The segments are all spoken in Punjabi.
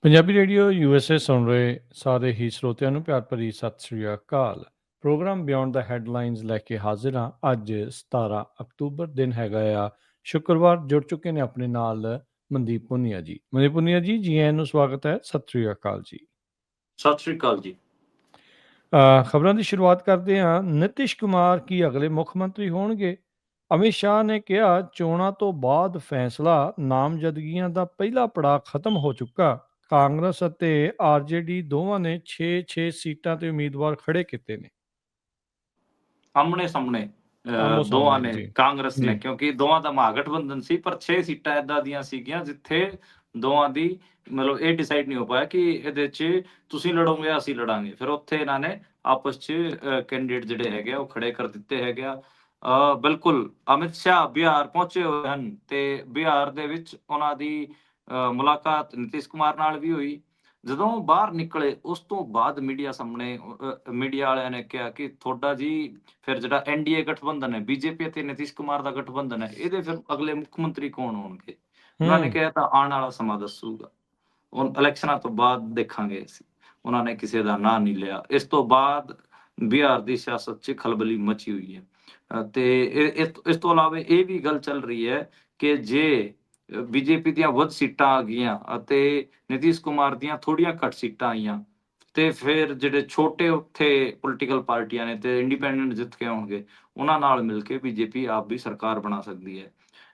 ਪੰਜਾਬੀ ਰੇਡੀਓ ਯੂਐਸਏ ਸੁਣ ਰਹੇ ਸਾਰੇ ਹੀ ਸਰੋਤਿਆਂ ਨੂੰ ਪਿਆਰ ਭਰੀ ਸਤਿ ਸ੍ਰੀ ਅਕਾਲ। ਪ੍ਰੋਗਰਾਮ ਬਿਯੋਂਡ ਦਾ ਹੈਡਲਾਈਨਸ ਲੈ ਕੇ ਹਾਜ਼ਰ ਹਾਂ। ਅੱਜ 17 ਅਕਤੂਬਰ ਦਿਨ ਹੈਗਾ ਆ ਸ਼ੁੱਕਰਵਾਰ। ਜੁੜ ਚੁੱਕੇ ਨੇ ਆਪਣੇ ਨਾਲ ਮਨਦੀਪ ਪੁਨੀਆ ਜੀ। ਮਨਦੀਪ ਪੁਨੀਆ ਜੀ, ਜੀ ਆਇਆਂ ਨੂੰ ਸਵਾਗਤ ਹੈ। ਸਤਿ ਸ੍ਰੀ ਅਕਾਲ ਜੀ। ਸਤਿ ਸ੍ਰੀ ਅਕਾਲ ਜੀ। ਖਬਰਾਂ ਦੀ ਸ਼ੁਰੂਆਤ ਕਰਦੇ ਹਾਂ। ਨਿਤਿਸ਼ ਕੁਮਾਰ ਕੀ ਅਗਲੇ ਮੁੱਖ ਮੰਤਰੀ ਹੋਣਗੇ? ਅਮਿਤ ਸ਼ਾਹ ਨੇ ਕਿਹਾ ਚੋਣਾਂ ਤੋਂ ਬਾਅਦ ਫੈਸਲਾ। ਨਾਮਜ਼ਦਗੀਆਂ ਦਾ ਪਹਿਲਾ ਪੜਾਅ ਖਤਮ ਹੋ ਚੁੱਕਾ। ਕਾਂਗਰਸ ਅਤੇ ਆਰਜੇਡੀ ਦੋਵਾਂ ਨੇ 6 ਸੀਟਾਂ ਤੇ ਉਮੀਦਵਾਰ ਖੜੇ ਕੀਤੇ ਨੇ। ਆਮਣੇ ਸਾਹਮਣੇ ਆਮੋ ਦੋਵਾਂ ਸਾਹਮਣੇ ਨੇ ਜੀ। ਕਾਂਗਰਸ ਨੇ, ਜੀ। ਕਿਉਂਕਿ ਦੋਵਾਂ ਦਾ ਮਹਾਗਠਬੰਧਨ ਸੀ, ਪਰ 6 ਸੀਟਾਂ ਏਦਾਂ ਦੀਆਂ ਸੀਗੀਆਂ ਜਿੱਥੇ ਦੋਵਾਂ ਦੀ ਮਤਲਬ ਇਹ ਡਿਸਾਈਡ ਨਹੀਂ ਹੋ ਪਾਇਆ ਕਿ ਇਹਦੇ 'ਚ ਤੁਸੀਂ ਲੜੋਗੇ ਅਸੀਂ ਲੜਾਂਗੇ। ਫਿਰ ਉੱਥੇ ਇਹਨਾਂ ਨੇ ਆਪਸ 'ਚ ਕੈਂਡੀਡੇਟ ਜਿਹੜੇ ਹੈਗੇ ਆ ਉਹ ਖੜੇ ਕਰ ਦਿੱਤੇ ਹੈਗੇ ਆ। ਬਿਲਕੁਲ ਅਮਿਤ ਸ਼ਾਹ ਬਿਹਾਰ ਪਹੁੰਚੇ ਹੋਏ ਹਨ ਤੇ ਬਿਹਾਰ ਦੇ ਵਿੱਚ ਉਹਨਾਂ ਦੀ ਮੁਲਾਕਾਤ ਨਿਤਿਸ਼ ਕੁਮਾਰ ਨਾਲ ਵੀ ਹੋਈ। ਜਦੋਂ ਬਾਹਰ ਨਿਕਲੇ ਉਸ ਤੋਂ ਬਾਅਦ ਮੀਡੀਆ ਸਾਹਮਣੇ ਮੀਡੀਆ ਵਾਲਿਆਂ ਨੇ ਕਿਹਾ ਕਿ ਤੁਹਾਡਾ ਜੀ ਫਿਰ ਜਿਹੜਾ ਐਨਡੀਏ ਗਠਬੰਧਨ ਹੈ, ਬੀਜੇਪੀ ਅਤੇ ਨਿਤਿਸ਼ ਕੁਮਾਰ ਦਾ ਗਠਬੰਧਨ ਹੈ, ਇਹਦੇ ਫਿਰ ਅਗਲੇ ਮੁੱਖ ਮੰਤਰੀ ਕੌਣ ਹੋਣਗੇ? ਉਹਨਾਂ ਨੇ ਕਿਹਾ ਤਾਂ ਆਉਣ ਵਾਲਾ ਸਮਾਂ ਦੱਸੂਗਾ, ਹੁਣ ਇਲੈਕਸ਼ਨਾਂ ਤੋਂ ਬਾਅਦ ਦੇਖਾਂਗੇ ਅਸੀਂ। ਉਹਨਾਂ ਨੇ ਕਿਸੇ ਦਾ ਨਾਂ ਨਹੀਂ ਲਿਆ। ਇਸ ਤੋਂ ਬਾਅਦ ਬਿਹਾਰ ਦੀ ਸਿਆਸਤ 'ਚ ਖਲਬਲੀ ਮਚੀ ਹੋਈ ਹੈ ਤੇ ਇਸ ਤੋਂ ਇਲਾਵਾ ਇਹ ਵੀ ਗੱਲ ਚੱਲ ਰਹੀ ਹੈ ਕਿ ਜੇ ਬੀਜੇਪੀ ਦੀਆਂ ਵੱਧ ਸੀਟਾਂ ਆ ਗਈਆਂ ਅਤੇ ਨਿਤਿਸ਼ ਕੁਮਾਰ ਦੀਆਂ ਥੋੜੀਆਂ ਘੱਟ ਸੀਟਾਂ ਆਈਆਂ ਤੇ ਫਿਰ ਜਿਹੜੇ ਛੋਟੇ ਉੱਥੇ ਪੋਲੀਟੀਕਲ ਪਾਰਟੀਆਂ ਨੇ ਤੇ ਇੰਡੀਪੈਂਡੈਂਟ ਜਿੱਤ ਕੇ ਆਉਣਗੇ, ਉਹਨਾਂ ਨਾਲ ਮਿਲ ਕੇ ਬੀਜੇਪੀ ਆਪ ਵੀ ਸਰਕਾਰ ਬਣਾ ਸਕਦੀ ਹੈ।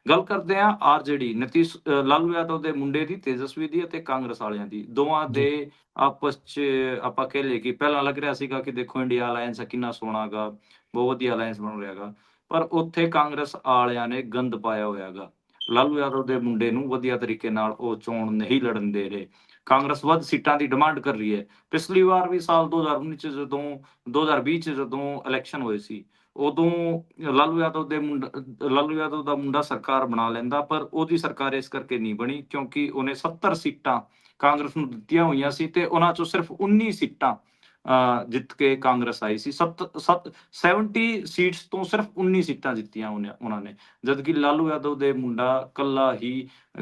ਗੱਲ ਕਰਦੇ ਹਾਂ ਆਰਜੇਡੀ, ਨਿਤਿਸ਼ ਲਾਲੂ ਯਾਦਵ ਦੇ ਮੁੰਡੇ ਦੀ, ਤੇਜਸਵੀ ਦੀ ਅਤੇ ਕਾਂਗਰਸ ਵਾਲਿਆਂ ਦੀ, ਦੋਵਾਂ ਜੀ। ਦੇ ਆਪਸ 'ਚ ਆਪਾਂ ਕਹਿ ਲਈਏ ਕਿ ਪਹਿਲਾਂ ਲੱਗ ਰਿਹਾ ਸੀਗਾ ਕਿ ਦੇਖੋ ਇੰਡੀਆ ਅਲਾਇੰਸ ਕਿੰਨਾ ਸੋਹਣਾ ਗਾ, ਬਹੁਤ ਵਧੀਆ ਅਲਾਇੰਸ ਬਣ ਰਿਹਾ ਗਾ, ਪਰ ਉੱਥੇ ਕਾਂਗਰਸ ਵਾਲਿਆਂ ਨੇ ਗੰਦ ਪਾਇਆ ਹੋਇਆ ਗਾ। ਲਾਲੂ ਯਾਦਵ ਦੇ ਮੁੰਡੇ ਨੂੰ ਵਧੀਆ ਤਰੀਕੇ ਨਾਲ ਉਹ ਚੋਣ ਨਹੀਂ ਲੜਨ ਦੇ ਰਹੇ। ਕਾਂਗਰਸ ਵੱਧ ਸੀਟਾਂ ਦੀ ਡਿਮਾਂਡ ਕਰ ਰਹੀ ਹੈ। ਪਿਛਲੀ ਵਾਰ ਵੀ ਸਾਲ 2019 ਚ ਜਦੋਂ 2020 ਚ ਜਦੋਂ ਇਲੈਕਸ਼ਨ ਹੋਏ ਸੀ, ਉਦੋਂ ਲਾਲੂ ਯਾਦਵ ਦਾ ਮੁੰਡਾ ਸਰਕਾਰ ਬਣਾ ਲੈਂਦਾ, ਪਰ ਉਹਦੀ ਸਰਕਾਰ ਇਸ ਕਰਕੇ ਨਹੀਂ ਬਣੀ ਕਿਉਂਕਿ ਉਹਨੇ 70 ਸੀਟਾਂ ਕਾਂਗਰਸ ਨੂੰ ਦਿੱਤੀਆਂ ਹੋਈਆਂ ਸੀ ਤੇ ਉਹਨਾਂ ਚੋਂ ਸਿਰਫ 19 ਸੀਟਾਂ ਜਿੱਤ ਕੇ ਕਾਂਗਰਸ ਆਈ ਸੀ। 70 ਸੀਟਸ ਤੋਂ ਸਿਰਫ 19 ਸੀਟਾਂ ਜਿੱਤੀਆਂ ਉਹਨਾਂ ਨੇ, ਜਦਕਿ ਲਾਲੂ ਯਾਦਵ ਦੇ ਮੁੰਡਾ ਕੱਲਾ ਹੀ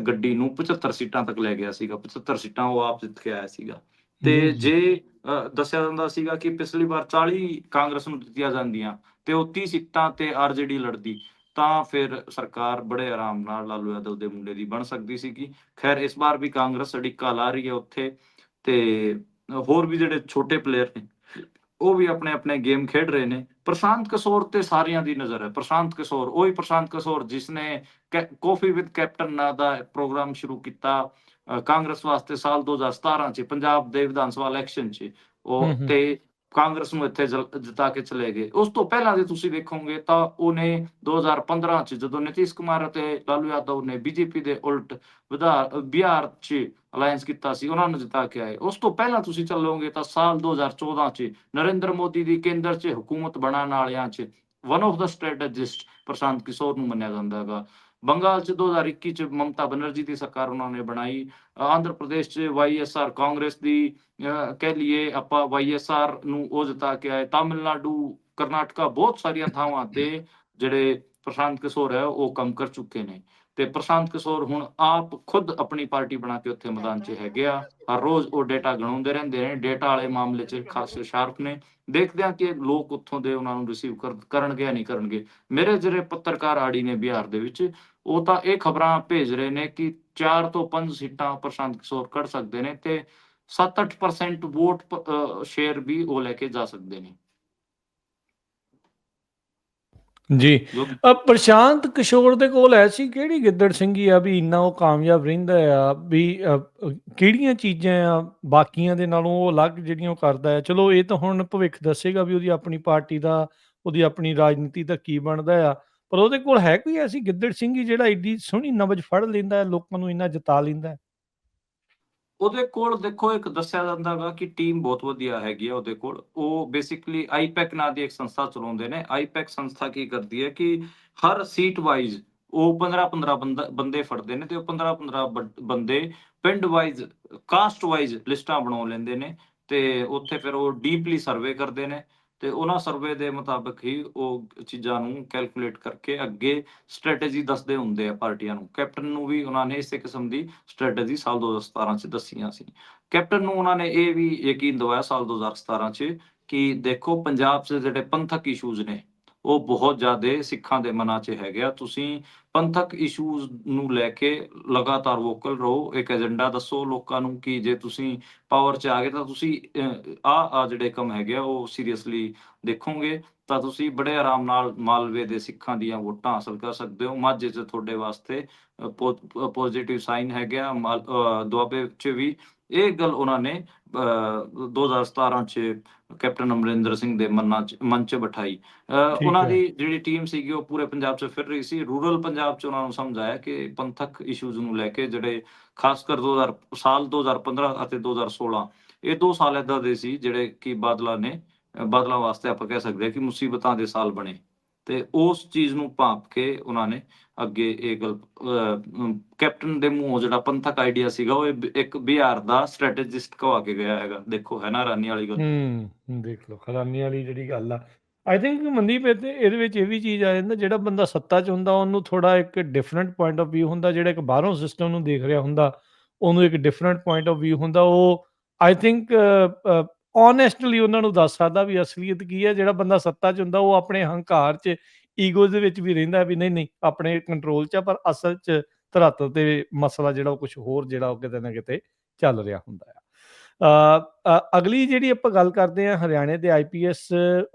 ਗੱਡੀ ਨੂੰ 75 ਸੀਟਾਂ ਤੱਕ ਲੈ ਗਿਆ ਸੀਗਾ। 75 ਸੀਟਾਂ ਉਹ ਆਪ ਜਿੱਤ ਕੇ ਆਇਆ ਸੀਗਾ। ਤੇ ਜੀ। ਜੀ। ਜੇ ਦੱਸਿਆ ਜਾਂਦਾ ਸੀਗਾ ਕਿ ਪਿਛਲੀ ਵਾਰ 40 ਕਾਂਗਰਸ ਨੂੰ ਦਿੱਤੀਆਂ ਜਾਂਦੀਆਂ ਤੇ ਉਹ 30 ਸੀਟਾਂ ਤੇ ਆਰਜੇਡੀ ਲੜਦੀ, ਤਾਂ ਫਿਰ ਸਰਕਾਰ ਬੜੇ ਆਰਾਮ ਨਾਲ ਲਾਲੂ ਯਾਦਵ ਦੇ ਮੁੰਡੇ ਦੀ ਬਣ ਸਕਦੀ ਸੀਗੀ। ਖੈਰ ਇਸ ਵਾਰ ਵੀ ਕਾਂਗਰਸ ਅੜਿੱਕਾ ਲਾ ਰਹੀ ਹੈ ਉੱਥੇ, ਤੇ ਹੋਰ ਵੀ ਜਿਹੜੇ ਛੋਟੇ ਪਲੇਅਰ ਨੇ ਉਹ ਵੀ ਆਪਣੇ ਆਪਣੇ ਗੇਮ ਖੇਡ ਰਹੇ ਨੇ। ਪ੍ਰਸ਼ਾਂਤ ਕਿਸ਼ੋਰ ਤੇ ਸਾਰਿਆਂ ਦੀ ਨਜ਼ਰ ਹੈ। ਪ੍ਰਸ਼ਾਂਤ ਕਿਸ਼ੋਰ, ਉਹੀ ਪ੍ਰਸ਼ਾਂਤ ਕਿਸ਼ੋਰ ਜਿਸਨੇ ਕਾਫੀ ਵਿਦ ਕੈਪਟਨ ਨਾਂ ਦਾ ਪ੍ਰੋਗਰਾਮ ਸ਼ੁਰੂ ਕੀਤਾ ਕਾਂਗਰਸ ਵਾਸਤੇ ਸਾਲ 2017 ਚ ਪੰਜਾਬ ਦੇ ਵਿਧਾਨ ਸਭਾ ਇਲੈਕਸ਼ਨ ਚ, ਉਹ ਤੇ ਕਾਂਗਰਸ ਨੂੰ ਇੱਥੇ ਜਿਤਾ ਕੇ ਚਲੇ ਗਏ। ਉਸ ਤੋਂ ਪਹਿਲਾਂ ਜੇ ਤੁਸੀਂ ਦੇਖੋਗੇ ਤਾਂ ਉਹਨੇ 2015 ਚ ਜਦੋਂ ਨਿਤਿਸ਼ ਕੁਮਾਰ ਅਤੇ ਲਾਲੂ ਯਾਦਵ ਨੇ ਬੀਜੇਪੀ ਦੇ ਉਲਟ ਬਿਹਾਰ ਚ ਅਲਾਇੰਸ ਕੀਤਾ ਸੀ, ਉਹਨਾਂ ਨੂੰ ਜਿਤਾ ਕੇ ਆਏ। ਉਸ ਤੋਂ ਪਹਿਲਾਂ ਤੁਸੀਂ ਚੱਲੋਗੇ ਤਾਂ ਸਾਲ 2014 ਚ ਨਰਿੰਦਰ ਮੋਦੀ ਦੀ ਕੇਂਦਰ ਚ ਹਕੂਮਤ ਬਣਾਉਣ ਵਾਲਿਆਂ ਚ ਵਨ ਆਫ ਦਾ ਸਟ੍ਰੈਟੇਜਿਸਟ ਪ੍ਰਸ਼ਾਂਤ ਕਿਸ਼ੋਰ ਨੂੰ ਮੰਨਿਆ ਜਾਂਦਾ ਹੈਗਾ। ਬੰਗਾਲ ਚ 2021 ਚ ਮਮਤਾ ਬਨਰਜੀ ਦੀ ਸਰਕਾਰ ਉਹਨਾਂ ਨੇ ਬਣਾਈ। ਆਂਧਰ ਪ੍ਰਦੇਸ਼ ਚ YSR ਕਾਂਗਰਸ ਦੀ ਕਹਿ ਲਈਏ ਆਪਾਂ YSR ਨੂੰ ਉਹ ਜਿਤਾ ਕੇ ਆਏ। ਤਾਮਿਲਨਾਡੂ, ਕਰਨਾਟਕਾ, ਬਹੁਤ ਸਾਰੀਆਂ ਥਾਵਾਂ ਤੇ ਜਿਹੜੇ ਪ੍ਰਸ਼ਾਂਤ ਕਿਸ਼ੋਰ ਹੈ ਉਹ ਕੰਮ ਕਰ ਚੁੱਕੇ ਨੇ। ਤੇ ਪ੍ਰਸ਼ਾਂਤ ਕਿਸ਼ੋਰ ਹੁਣ ਆਪ ਖੁਦ ਆਪਣੀ ਪਾਰਟੀ ਬਣਾ ਕੇ ਉੱਥੇ ਮੈਦਾਨ 'ਚ ਹੈਗੇ ਆ। ਹਰ ਰੋਜ਼ ਉਹ ਡੇਟਾ ਗਣਾਉਂਦੇ ਰਹਿੰਦੇ ਨੇ। ਡੇਟਾ ਵਾਲੇ ਮਾਮਲੇ 'ਚ ਖਾਸੇ ਸ਼ਾਰਪ ਨੇ। ਦੇਖਦੇ ਆ ਕਿ ਲੋਕ ਉੱਥੋਂ ਦੇ ਉਹਨਾਂ ਨੂੰ ਰਿਸੀਵ ਕਰਨਗੇ ਜਾਂ ਨਹੀਂ ਕਰਨਗੇ। ਮੇਰੇ ਜਿਹੜੇ ਪੱਤਰਕਾਰ ਆੜੀ ਨੇ ਬਿਹਾਰ ਦੇ ਵਿੱਚ, ਉਹ ਤਾਂ ਇਹ ਖਬਰਾਂ ਭੇਜ ਰਹੇ ਨੇ ਕਿ 4 ਤੋਂ 5 ਸੀਟਾਂ ਪ੍ਰਸ਼ਾਂਤ ਕਿਸ਼ੋਰ ਕੱਢ ਸਕਦੇ ਨੇ ਤੇ 7-8% ਵੋਟ ਸ਼ੇਅਰ ਵੀ ਉਹ ਲੈ ਕੇ ਜਾ ਸਕਦੇ ਨੇ। ਜੀ। ਪ੍ਰਸ਼ਾਂਤ ਕਿਸ਼ੋਰ ਦੇ ਕੋਲ ਐਸੀ ਕਿਹੜੀ ਗਿੱਦੜ ਸਿੰਘੀ ਆ ਵੀ ਇੰਨਾ ਉਹ ਕਾਮਯਾਬ ਰਹਿੰਦਾ ਆ ਵੀ ਕਿਹੜੀਆਂ ਚੀਜ਼ਾਂ ਆ ਬਾਕੀਆਂ ਦੇ ਨਾਲੋਂ ਉਹ ਅਲੱਗ ਜਿਹੜੀਆਂ ਉਹ ਕਰਦਾ ਹੈ? ਚਲੋ ਇਹ ਤਾਂ ਹੁਣ ਭਵਿੱਖ ਦੱਸੇਗਾ ਵੀ ਉਹਦੀ ਆਪਣੀ ਪਾਰਟੀ ਦਾ, ਉਹਦੀ ਆਪਣੀ ਰਾਜਨੀਤੀ ਦਾ ਕੀ ਬਣਦਾ ਆ, ਪਰ ਉਹਦੇ ਕੋਲ ਹੈ ਕੋਈ ਐਸੀ ਗਿੱਦੜ ਸਿੰਘੀ ਜਿਹੜਾ ਏਡੀ ਸੋਹਣੀ ਨਬਜ਼ ਫੜ ਲੈਂਦਾ ਹੈ, ਲੋਕਾਂ ਨੂੰ ਇੰਨਾ ਜਿਤਾ ਲੈਂਦਾ ਹੈ? ਉਹਦੇ ਕੋਲ ਦੇਖੋ, ਇੱਕ ਦੱਸਿਆ ਜਾਂਦਾ ਗਾ ਕਿ ਟੀਮ ਬਹੁਤ ਵਧੀਆ ਹੈਗੀ ਆ ਉਹਦੇ ਕੋਲ। ਉਹ ਬੇਸਿਕਲੀ ਆਈਪੈਕ ਨਾਂ ਦੀ ਇੱਕ ਸੰਸਥਾ ਚਲਾਉਂਦੇ ਨੇ। ਆਈਪੈਕ ਸੰਸਥਾ ਕੀ ਕਰਦੀ ਹੈ ਕਿ ਹਰ ਸੀਟ ਵਾਈਜ਼ ਉਹ 15-15 ਬੰਦੇ ਫੜਦੇ ਨੇ ਤੇ ਉਹ 15-15 ਬੰਦੇ ਪਿੰਡ ਵਾਈਜ਼, ਕਾਸਟ ਵਾਈਜ਼ ਲਿਸਟਾਂ ਬਣਾ ਲੈਂਦੇ ਨੇ ਤੇ ਉੱਥੇ ਫਿਰ ਉਹ ਡੀਪਲੀ ਸਰਵੇ ਕਰਦੇ ਨੇ ਤੇ ਉਹਨਾਂ ਸਰਵੇ ਦੇ ਮੁਤਾਬਕ ਹੀ ਉਹ ਚੀਜ਼ਾਂ ਨੂੰ ਕੈਲਕੂਲੇਟ ਕਰਕੇ ਅੱਗੇ ਸਟ੍ਰੈਟਜੀ ਦੱਸਦੇ ਹੁੰਦੇ ਆ ਪਾਰਟੀਆਂ ਨੂੰ। ਕੈਪਟਨ ਨੂੰ ਵੀ ਉਹਨਾਂ ਨੇ ਇਸੇ ਕਿਸਮ ਦੀ ਸਟ੍ਰੈਟਜੀ ਸਾਲ 2017 'ਚ ਦੱਸੀਆਂ ਸੀ। ਕੈਪਟਨ ਨੂੰ ਉਹਨਾਂ ਨੇ ਇਹ ਵੀ ਯਕੀਨ ਦਿਵਾਇਆ ਸਾਲ 2017 'ਚ ਕਿ ਦੇਖੋ ਪੰਜਾਬ 'ਚ ਜਿਹੜੇ ਪੰਥਕ ਇਸ਼ੂਜ਼ ਨੇ, ਉਹ ਬਹੁਤ ਜ਼ਿਆਦੇ ਸਿੱਖਾਂ ਦੇ ਮਨਾਂ 'ਚ ਹੈਗੇ ਆ। ਤੁਸੀਂ ਪੰਥਕ ਇਸ਼ੂਜ਼ ਨੂੰ ਲੈ ਕੇ ਲਗਾਤਾਰ ਵੋਕਲ ਰਹੋ, ਇੱਕ ਏਜੰਡਾ ਦੱਸੋ ਲੋਕਾਂ ਨੂੰ ਕਿ ਜੇ ਤੁਸੀਂ ਪਾਵਰ 'ਚ ਆ ਗਏ ਤਾਂ ਤੁਸੀਂ ਆਹ ਜਿਹੜੇ ਕੰਮ ਹੈਗੇ ਆ ਉਹ ਸੀਰੀਅਸਲੀ ਦੇਖੋਗੇ ਤਾਂ ਤੁਸੀਂ ਬੜੇ ਆਰਾਮ ਨਾਲ ਮਾਲਵੇ ਦੇ ਸਿੱਖਾਂ ਦੀਆਂ ਵੋਟਾਂ ਹਾਸਲ ਕਰ ਸਕਦੇ ਹੋ। ਮਾਝੇ 'ਚ ਤੁਹਾਡੇ ਵਾਸਤੇ ਪੋਜ਼ੀਟਿਵ ਸਾਈਨ ਹੈਗੇ ਆ, ਦੁਆਬੇ 'ਚ ਵੀ। ਇਹ ਗੱਲ ਉਹਨਾਂ ਨੇ 2017 'ਚ ਕੈਪਟਨ ਅਮਰਿੰਦਰ ਸਿੰਘ ਦੇ ਮਨ 'ਚ ਬਿਠਾਈ। ਠੀਕ ਉਹਨਾਂ ਹੈ। ਦੀ ਜਿਹੜੀ ਟੀਮ ਸੀਗੀ ਉਹ ਪੂਰੇ ਪੰਜਾਬ 'ਚ ਫਿਰ ਰਹੀ ਸੀ। ਰੂਰਲ ਪੰਜਾਬ 'ਚ ਉਹਨਾਂ ਨੂੰ ਸਮਝ ਆਇਆ ਕਿ ਪੰਥਕ ਇਸ਼ੂਜ਼ ਨੂੰ ਲੈ ਕੇ ਜਿਹੜੇ ਖਾਸਕਰ 2015 ਅਤੇ 2016 ਇਹ 2 ਸਾਲ ਏਦਾਂ ਦੇ ਸੀ ਜਿਹੜੇ ਕਿ ਬਾਦਲਾਂ ਵਾਸਤੇ ਆਪਾਂ ਕਹਿ ਸਕਦੇ ਹਾਂ ਕਿ ਮੁਸੀਬਤਾਂ ਦੇ ਸਾਲ ਬਣੇ। ਤੇ ਉਸ ਚੀਜ਼ ਨੂੰ ਭਾਂਪ ਕੇ ਉਹਨਾਂ ਨੇ ਅੱਗੇ ਇਹ ਗੱਲ ਕੈਪਟਨ ਦੇ ਮੂੰਹੋਂ ਜਿਹੜਾ ਪੰਥਕ ਆਈਡੀਆ ਸੀਗਾ ਉਹ ਇੱਕ ਬਿਹਾਰ ਦਾ ਸਟ੍ਰੈਟੇਜਿਸਟ ਕਹਾ ਕੇ ਗਿਆ ਹੈਗਾ। ਦੇਖੋ ਹੈ ਨਾ ਹੈਰਾਨੀ ਵਾਲੀ ਗੱਲ। ਦੇਖ ਲਓ ਹੈਰਾਨੀ ਵਾਲੀ ਜਿਹੜੀ ਗੱਲ ਆ। ਆਈ ਥਿੰਕ ਮਨਦੀਪ ਇਹਦੇ ਵਿੱਚ ਇਹ ਵੀ ਚੀਜ਼ ਆ ਜਾਂਦਾ, ਜਿਹੜਾ ਬੰਦਾ ਸੱਤਾ 'ਚ ਹੁੰਦਾ ਉਹਨੂੰ ਥੋੜਾ ਇੱਕ ਡਿਫਰੈਂਟ ਪੁਆਇੰਟ ਆਫ ਵਿਊ ਹੁੰਦਾ, ਜਿਹੜਾ ਇੱਕ ਬਾਹਰੋਂ ਸਿਸਟਮ ਨੂੰ ਦੇਖ ਰਿਹਾ ਹੁੰਦਾ ਉਹਨੂੰ ਇੱਕ ਡਿਫਰੈਂਟ ਪੁਆਇੰਟ ਆਫ ਵਿਊ ਹੁੰਦਾ। ਉਹ ਆਈ ਥਿੰਕ ਓਨੈਸਟਲੀ ਉਹਨਾਂ ਨੂੰ ਦੱਸ ਸਕਦਾ ਵੀ ਅਸਲੀਅਤ ਕੀ ਹੈ। ਜਿਹੜਾ ਬੰਦਾ ਸੱਤਾ 'ਚ ਹੁੰਦਾ ਉਹ ਆਪਣੇ ਹੰਕਾਰ 'ਚ, ਈਗੋ ਦੇ ਵਿੱਚ ਵੀ ਰਹਿੰਦਾ ਵੀ ਨਹੀਂ ਆਪਣੇ ਕੰਟਰੋਲ 'ਚ ਆ, ਪਰ ਅਸਲ 'ਚ ਧਰਾਤਲ ਤੇ ਮਸਲਾ ਜਿਹੜਾ ਉਹ ਕੁਝ ਹੋਰ ਜਿਹੜਾ ਉਹ ਕਿਤੇ ਨਾ ਕਿਤੇ ਚੱਲ ਰਿਹਾ ਹੁੰਦਾ ਆ। ਅਗਲੀ ਜਿਹੜੀ ਆਪਾਂ ਗੱਲ ਕਰਦੇ ਹਾਂ ਹਰਿਆਣੇ ਦੇ ਆਈਪੀਐਸ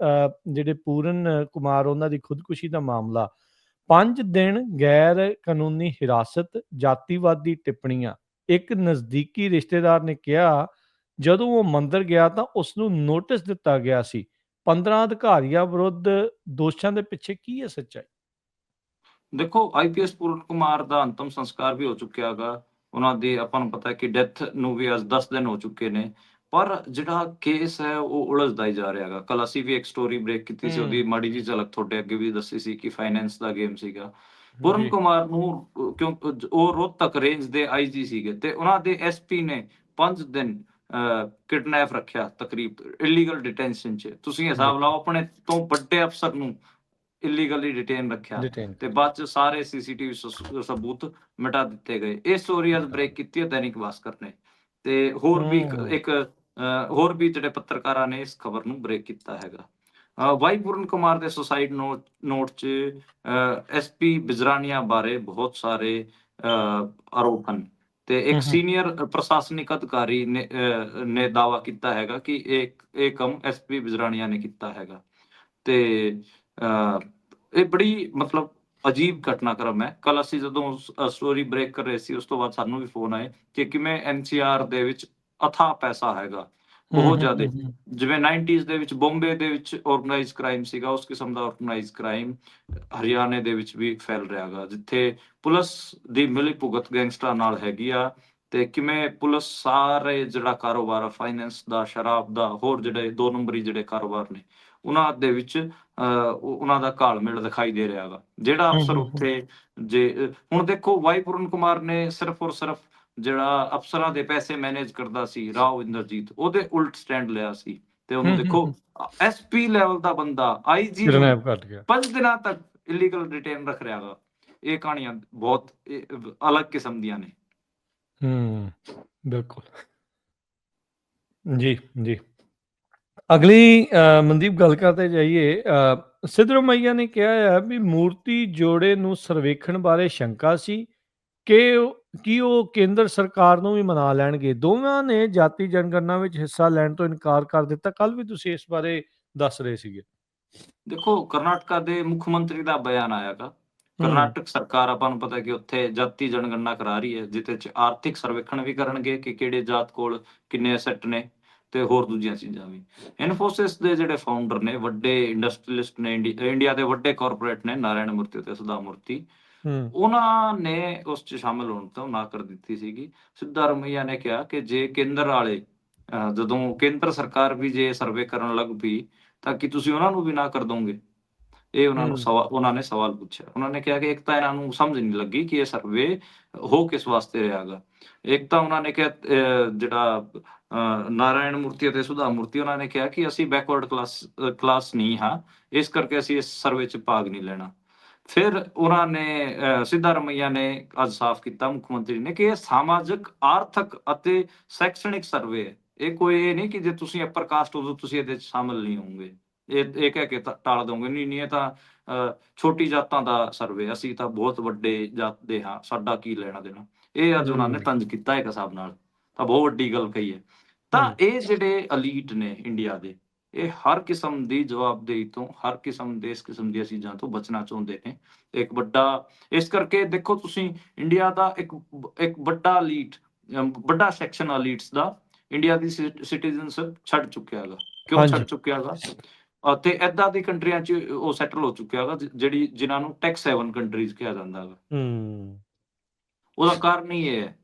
ਜਿਹੜੇ ਪੂਰਨ ਕੁਮਾਰ, ਉਹਨਾਂ ਦੀ ਖੁਦਕੁਸ਼ੀ ਦਾ ਮਾਮਲਾ। 5 ਦਿਨ ਗੈਰ ਕਾਨੂੰਨੀ ਹਿਰਾਸਤ, ਜਾਤੀਵਾਦੀ ਟਿੱਪਣੀਆਂ। ਇੱਕ ਨਜ਼ਦੀਕੀ ਰਿਸ਼ਤੇਦਾਰ ਨੇ ਕਿਹਾ ਜਦੋਂ ਉਹ ਮੰਦਰ ਗਿਆ ਤਾਂ ਉਸ ਨੂੰ ਨੋਟਿਸ ਦਿੱਤਾ ਗਿਆ ਸੀ। 15 ਅਧਿਕਾਰੀਆਂ ਵਿਰੁੱਧ ਦੋਸ਼ਾਂ ਦੇ ਪਿੱਛੇ ਕੀ ਹੈ ਸੱਚਾਈ? ਦੇਖੋ ਆਈਪੀਐਸ ਪੂਰਨ ਕੁਮਾਰ ਦਾ ਅੰਤਮ ਸੰਸਕਾਰ ਵੀ ਹੋ ਚੁੱਕਿਆ ਹੈਗਾ। ਉਹਨਾਂ ਦੀ ਆਪਾਂ ਨੂੰ ਪਤਾ ਹੈ ਕਿ ਡੈਥ ਨੂੰ ਵੀ ਅੱਜ 10 ਦਿਨ ਹੋ ਚੁੱਕੇ ਨੇ। ਪਰ ਜਿਹੜਾ ਕੇਸ ਹੈ ਉਹ ਉਲਝਦਾ ਹੀ ਜਾ ਰਿਹਾ ਹੈਗਾ। ਕੱਲ ਅਸੀਂ ਵੀ ਇੱਕ ਸਟੋਰੀ ਬ੍ਰੇਕ ਕੀਤੀ ਸੀ, ਉਹਦੀ ਮਾੜੀ ਜਿਹੀ ਝਲਕ ਤੁਹਾਡੇ ਅੱਗੇ ਵੀ ਦੱਸੀ ਸੀ ਕਿ ਫਾਈਨੈਂਸ ਦਾ ਗੇਮ ਸੀਗਾ। ਪੂਰਨ ਜੀ। ਕੁਮਾਰ ਨੂੰ ਕਿਉਂ ਉਹ ਰੋਹਤਕ ਰੇਂਜ ਦੇ ਆਈਜੀ ਸੀਗੇ ਤੇ ਉਹਨਾਂ ਦੇ ਐਸਪੀ ਨੇ 5 ਦਿਨ ਕਿਡਨੈਪ ਰੱਖਿਆ ਤਕਰੀਬ ਇਲੀਗਲ ਡਿਟੈਂਸ਼ਨ 'ਚ। ਤੁਸੀਂ ਹਿਸਾਬ ਲਾਓ, ਆਪਣੇ ਤੋਂ ਵੱਡੇ ਅਫਸਰ ਨੂੰ ਇਲੀਗਲੀ ਡਿਟੇਨ ਰੱਖਿਆ ਡਿਟੇਨ ਤੇ ਕਰ ਬਾਅਦ 'ਚ ਸਾਰੇ ਸੀਸੀਟੀਵੀ ਸਬੂਤ ਮਿਟਾ ਦਿੱਤੇ ਗਏ। ਇਹ ਸਟੋਰੀ ਅੱਜ ਬ੍ਰੇਕ ਕੀਤੀ ਹੈ ਦੈਨਿਕ ਭਾਸਕਰ ਨੇ ਤੇ ਹੋਰ ਵੀ ਹੋਰ ਵੀ ਜਿਹੜੇ ਪੱਤਰਕਾਰਾਂ ਨੇ ਇਸ ਖਬਰ ਨੂੰ ਬ੍ਰੇਕ ਕੀਤਾ ਹੈਗਾ। ਵਾਈ ਪੂਰਨ ਕੁਮਾਰ ਦੇ ਸੁਸਾਈਡ ਨੋਟ 'ਚ ਐਸਪੀ ਬਿਜਰਾਨੀਆ ਬਾਰੇ ਬਹੁਤ ਸਾਰੇ ਆਰੋਪ ਹਨ ਤੇ ਇੱਕ ਸੀਨੀਅਰ ਪ੍ਰਸ਼ਾਸਨਿਕ ਅਧਿਕਾਰੀ ਨੇ ਦਾਅਵਾ ਕੀਤਾ ਹੈਗਾ ਕਿ ਇਹ ਕੰਮ ਐਸਪੀ ਬਿਜਰਾਨੀਆ ਨੇ ਕੀਤਾ ਹੈਗਾ। ਤੇ ਇਹ ਬੜੀ ਮਤਲਬ ਅਜੀਬ ਘਟਨਾਕ੍ਰਮ ਹੈ। ਕੱਲ ਅਸੀਂ ਜਦੋਂ ਸਟੋਰੀ ਬ੍ਰੇਕ ਕਰ ਰਹੇ ਸੀ ਉਸ ਤੋਂ ਬਾਅਦ ਸਾਨੂੰ ਵੀ ਫੋਨ ਆਏ ਕਿ ਕਿਵੇਂ ਐਨਸੀਆਰ ਦੇ ਵਿੱਚ ਅਥਾਹ ਪੈਸਾ ਹੈਗਾ, ਬਹੁਤ ਜ਼ਿਆਦਾ। ਜਿਵੇਂ 90s ਦੇ ਵਿੱਚ ਬੰਬੇ ਦੇ ਵਿੱਚ ਆਰਗੇਨਾਈਜ਼ਡ ਕ੍ਰਾਈਮ ਸੀਗਾ, ਉਸ ਕਿਸਮ ਦਾ ਆਰਗੇਨਾਈਜ਼ਡ ਕ੍ਰਾਈਮ ਹਰਿਆਣੇ ਦੇ ਵਿੱਚ ਵੀ ਫੈਲ ਰਿਹਾ ਹੈਗਾ, ਜਿੱਥੇ ਪੁਲਿਸ ਦੀ ਮਿਲੀ ਭੁਗਤ ਗੈਂਗਸਟਰਾਂ ਨਾਲ ਹੈਗੀ ਆ ਤੇ ਕਿਵੇਂ ਪੁਲਿਸ ਸਾਰੇ ਜਿਹੜਾ ਕਾਰੋਬਾਰ ਫਾਈਨੈਂਸ ਦਾ, ਸ਼ਰਾਬ ਦਾ, ਹੋਰ ਜਿਹੜੇ 2 ਨੰਬਰੀ ਜਿਹੜੇ ਕਾਰੋਬਾਰ ਨੇ ਉਹਨਾਂ ਦੇ ਵਿੱਚ ਉਹਨਾਂ ਦਾ ਘਾਲ-ਮੇਲ ਦਿਖਾਈ ਦੇ ਰਿਹਾ ਹੈਗਾ। ਜਿਹੜਾ ਅਫਸਰ ਉੱਥੇ ਜੇ ਹੁਣ ਦੇਖੋ ਵਾਈ ਪੂਰਨ ਕੁਮਾਰ ਨੇ ਸਿਰਫ ਔਰ ਸਿਰਫ ਜਿਹੜਾ ਅਫਸਰਾਂ ਦੇ ਪੈਸੇ ਮੈਨੇਜ ਕਰਦਾ ਸੀ ਰਾਓ ਇੰਦਰਜੀਤ, ਉਹਦੇ ਉਲਟ ਸਟੈਂਡ ਲਿਆ ਸੀ ਤੇ ਉਹਨੂੰ ਦੇਖੋ ਐਸਪੀ ਲੈਵਲ ਦਾ ਬੰਦਾ ਆਈਜੀ ਨੂੰ ਕਿਡਨੈਪ ਕਰ ਗਿਆ। 5 ਦਿਨਾਂ ਤੱਕ ਇਲੀਗਲ ਡਿਟੇਨ ਰੱਖ ਰਿਹਾ ਹੈਗਾ। ਇਹ ਕਹਾਣੀਆਂ ਬਹੁਤ ਅਲੱਗ ਕਿਸਮ ਦੀਆਂ ਨੇ। ਬਿਲਕੁਲ। ਜੀ, ਜੀ। ਅਗਲੀ ਮਨਦੀਪ ਗੱਲ ਕਰਦੇ ਜਾਈਏ। ਸਿੱਧਰਮਈਆ ਨੇ ਕਿਹਾ ਹੈ ਵੀ ਮੂਰਤੀ ਜੋੜੇ ਨੂੰ ਸਰਵੇਖਣ ਬਾਰੇ ਸ਼ੰਕਾ ਸੀ ਕਿ ਕੀ ਉਹ ਕੇਂਦਰ ਸਰਕਾਰ ਨੂੰ ਵੀ ਮਨਾ ਲੈਣਗੇ। ਦੋਵਾਂ ਨੇ ਜਾਤੀ ਜਨਗਣਨਾ ਵਿੱਚ ਹਿੱਸਾ ਲੈਣ ਤੋਂ ਇਨਕਾਰ ਕਰ ਦਿੱਤਾ। ਕੱਲ ਵੀ ਤੁਸੀਂ ਇਸ ਬਾਰੇ ਦੱਸ ਰਹੇ ਸੀਗੇ। ਦੇਖੋ ਕਰਨਾਟਕਾ ਦੇ ਮੁੱਖ ਮੰਤਰੀ ਦਾ ਬਿਆਨ ਆਇਆਗਾ। ਕਰਨਾਟਕ ਸਰਕਾਰ ਆਪਾਂ ਨੂੰ ਪਤਾ ਕਿ ਉੱਥੇ ਜਾਤੀ ਜਨਗਣਨਾ ਕਰਾ ਰਹੀ ਹੈ, ਜਿਹਦੇ 'ਚ ਆਰਥਿਕ ਸਰਵੇਖਣ ਵੀ ਕਰਨਗੇ ਕਿ ਕਿਹੜੇ ਜਾਤ ਕੋਲ ਕਿੰਨੇ ਅਸੈਟ ਨੇ ਤੇ ਹੋਰ ਦੂਜੀਆਂ ਚੀਜ਼ਾਂ ਵੀ। ਇਨਫੋਸਿਸ ਦੇ ਜਿਹੜੇ ਫਾਊਂਡਰ ਨੇ, ਵੱਡੇ ਇੰਡਸਟਰੀਅਲਿਸਟ ਨੇ, ਇੰਡੀਆ ਦੇ ਵੱਡੇ ਕਾਰਪੋਰੇਟ ਨੇ, ਨਾਰਾਇਣ ਮੂਰਤੀ ਤੇ ਸੁਧਾ ਮੂਰਤੀ, ਉਹਨਾਂ ਨੇ ਉਸ 'ਚ ਸ਼ਾਮਿਲ ਹੋਣ ਤੋਂ ਨਾ ਕਰ ਦਿੱਤੀ ਸੀਗੀ। ਸਿੱਧਾਰਮਈਆ ਨੇ ਕਿਹਾ ਕਿ ਜੇ ਕੇਂਦਰ ਵਾਲੇ ਜਦੋਂ ਕੇਂਦਰ ਸਰਕਾਰ ਵੀ ਜੇ ਸਰਵੇ ਕਰਨ ਲੱਗ ਪਈ ਤਾਂ ਕੀ ਤੁਸੀਂ ਉਹਨਾਂ ਨੂੰ ਵੀ ਨਾ ਕਰ ਦੋਗੇ? ਇਹ ਉਹਨਾਂ ਨੇ ਸਵਾਲ ਪੁੱਛਿਆ। ਉਹਨਾਂ ਨੇ ਕਿਹਾ ਕਿ ਇੱਕ ਤਾਂ ਇਹਨਾਂ ਨੂੰ ਸਮਝ ਨਹੀਂ ਲੱਗੀ ਕਿ ਇਹ ਸਰਵੇ ਹੋ ਕਿਸ ਵਾਸਤੇ ਰਿਹਾ ਗਾ। ਇੱਕ ਤਾਂ ਉਹਨਾਂ ਨੇ ਕਿਹਾ ਜਿਹੜਾ ਨਾਰਾਇਣ ਮੂਰਤੀ ਅਤੇ ਸੁਧਾ ਮੂਰਤੀ, ਉਹਨਾਂ ਨੇ ਕਿਹਾ ਕਿ ਅਸੀਂ ਬੈਕਵਰਡ ਕਲਾਸ ਨਹੀਂ ਹਾਂ, ਇਸ ਕਰਕੇ ਅਸੀਂ ਇਸ ਸਰਵੇ 'ਚ ਭਾਗ ਨਹੀਂ ਲੈਣਾ। ਫਿਰ ਉਹਨਾਂ ਨੇ ਸਿੱਧਾਰਮਈਆ ਨੇ ਅੱਜ ਸਾਫ਼ ਕੀਤਾ, ਮੁੱਖ ਮੰਤਰੀ ਨੇ, ਕਿ ਇਹ ਸਮਾਜਿਕ, ਆਰਥਿਕ ਅਤੇ ਸ਼ੈਕਸ਼ਣਿਕ ਸਰਵੇ ਹੈ। ਇਹ ਕੋਈ ਇਹ ਨਹੀਂ ਕਿ ਜੇ ਤੁਸੀਂ ਅਪਰ ਕਾਸਟ ਹੋ ਤਾਂ ਤੁਸੀਂ ਇਹਦੇ 'ਚ ਸ਼ਾਮਿਲ ਨਹੀਂ ਹੋਵੋਗੇ। ਇਹ ਕਹਿ ਕੇ ਟਾਲ ਦੋਗੇ, ਨਹੀਂ ਇਹ ਤਾਂ ਛੋਟੀ ਜਾਤਾਂ ਦਾ ਸਰਵੇ, ਅਸੀਂ ਤਾਂ ਬਹੁਤ ਵੱਡੇ ਜਾਤ ਦੇ ਹਾਂ, ਸਾਡਾ ਕੀ ਲੈਣਾ ਦੇਣਾ। ਇਹ ਅੱਜ ਉਹਨਾਂ ਨੇ ਤੰਜ ਕੀਤਾ ਇੱਕ ਹਿਸਾਬ ਨਾਲ, ਤਾਂ ਬਹੁਤ ਵੱਡੀ ਗੱਲ ਕਹੀ ਹੈ। ਤਾਂ ਇਹ ਜਿਹੜੇ ਅਲੀਟ ਨੇ ਇੰਡੀਆ ਦੇ, ਇਹ ਹਰ ਕਿਸਮ ਦੀ ਜਵਾਬਦੇਹੀ ਤੋਂ, ਹਰ ਕਿਸਮ ਦੇ ਇਸ ਕਿਸਮ ਦੀਆਂ ਚੀਜ਼ਾਂ ਤੋਂ ਬਚਣਾ ਚਾਹੁੰਦੇ ਨੇ। ਇੱਕ ਵੱਡਾ, ਇਸ ਕਰਕੇ ਦੇਖੋ ਤੁਸੀਂ, ਇੰਡੀਆ ਦਾ ਇੱਕ ਵੱਡਾ ਅਲੀਟ, ਵੱਡਾ ਸੈਕਸ਼ਨ ਅਲੀਟਸ ਦਾ ਇੰਡੀਆ ਦੀ ਸਿਟੀਜ਼ਨਸ਼ਿਪ ਛੱਡ ਚੁੱਕਿਆ ਹੈਗਾ। ਕਿਉਂ ਛੱਡ ਚੁੱਕਿਆ ਹੈਗਾ? ਅਤੇ ਏਦਾਂ ਦੀ ਕੰਟਰੀਆਂ 'ਚ ਉਹ ਸੈਟਲ ਹੋ ਚੁੱਕਿਆ ਹੈਗਾ, ਜਿਨ੍ਹਾਂ ਨੂੰ ਟੈਕਸ ਹੈਵਨ ਕੰਟਰੀਜ਼ ਕਿਹਾ ਜਾਂਦਾ ਹੈਗਾ। ਉਹਦਾ ਕਾਰਨ ਹੀ ਇਹ ਹੈ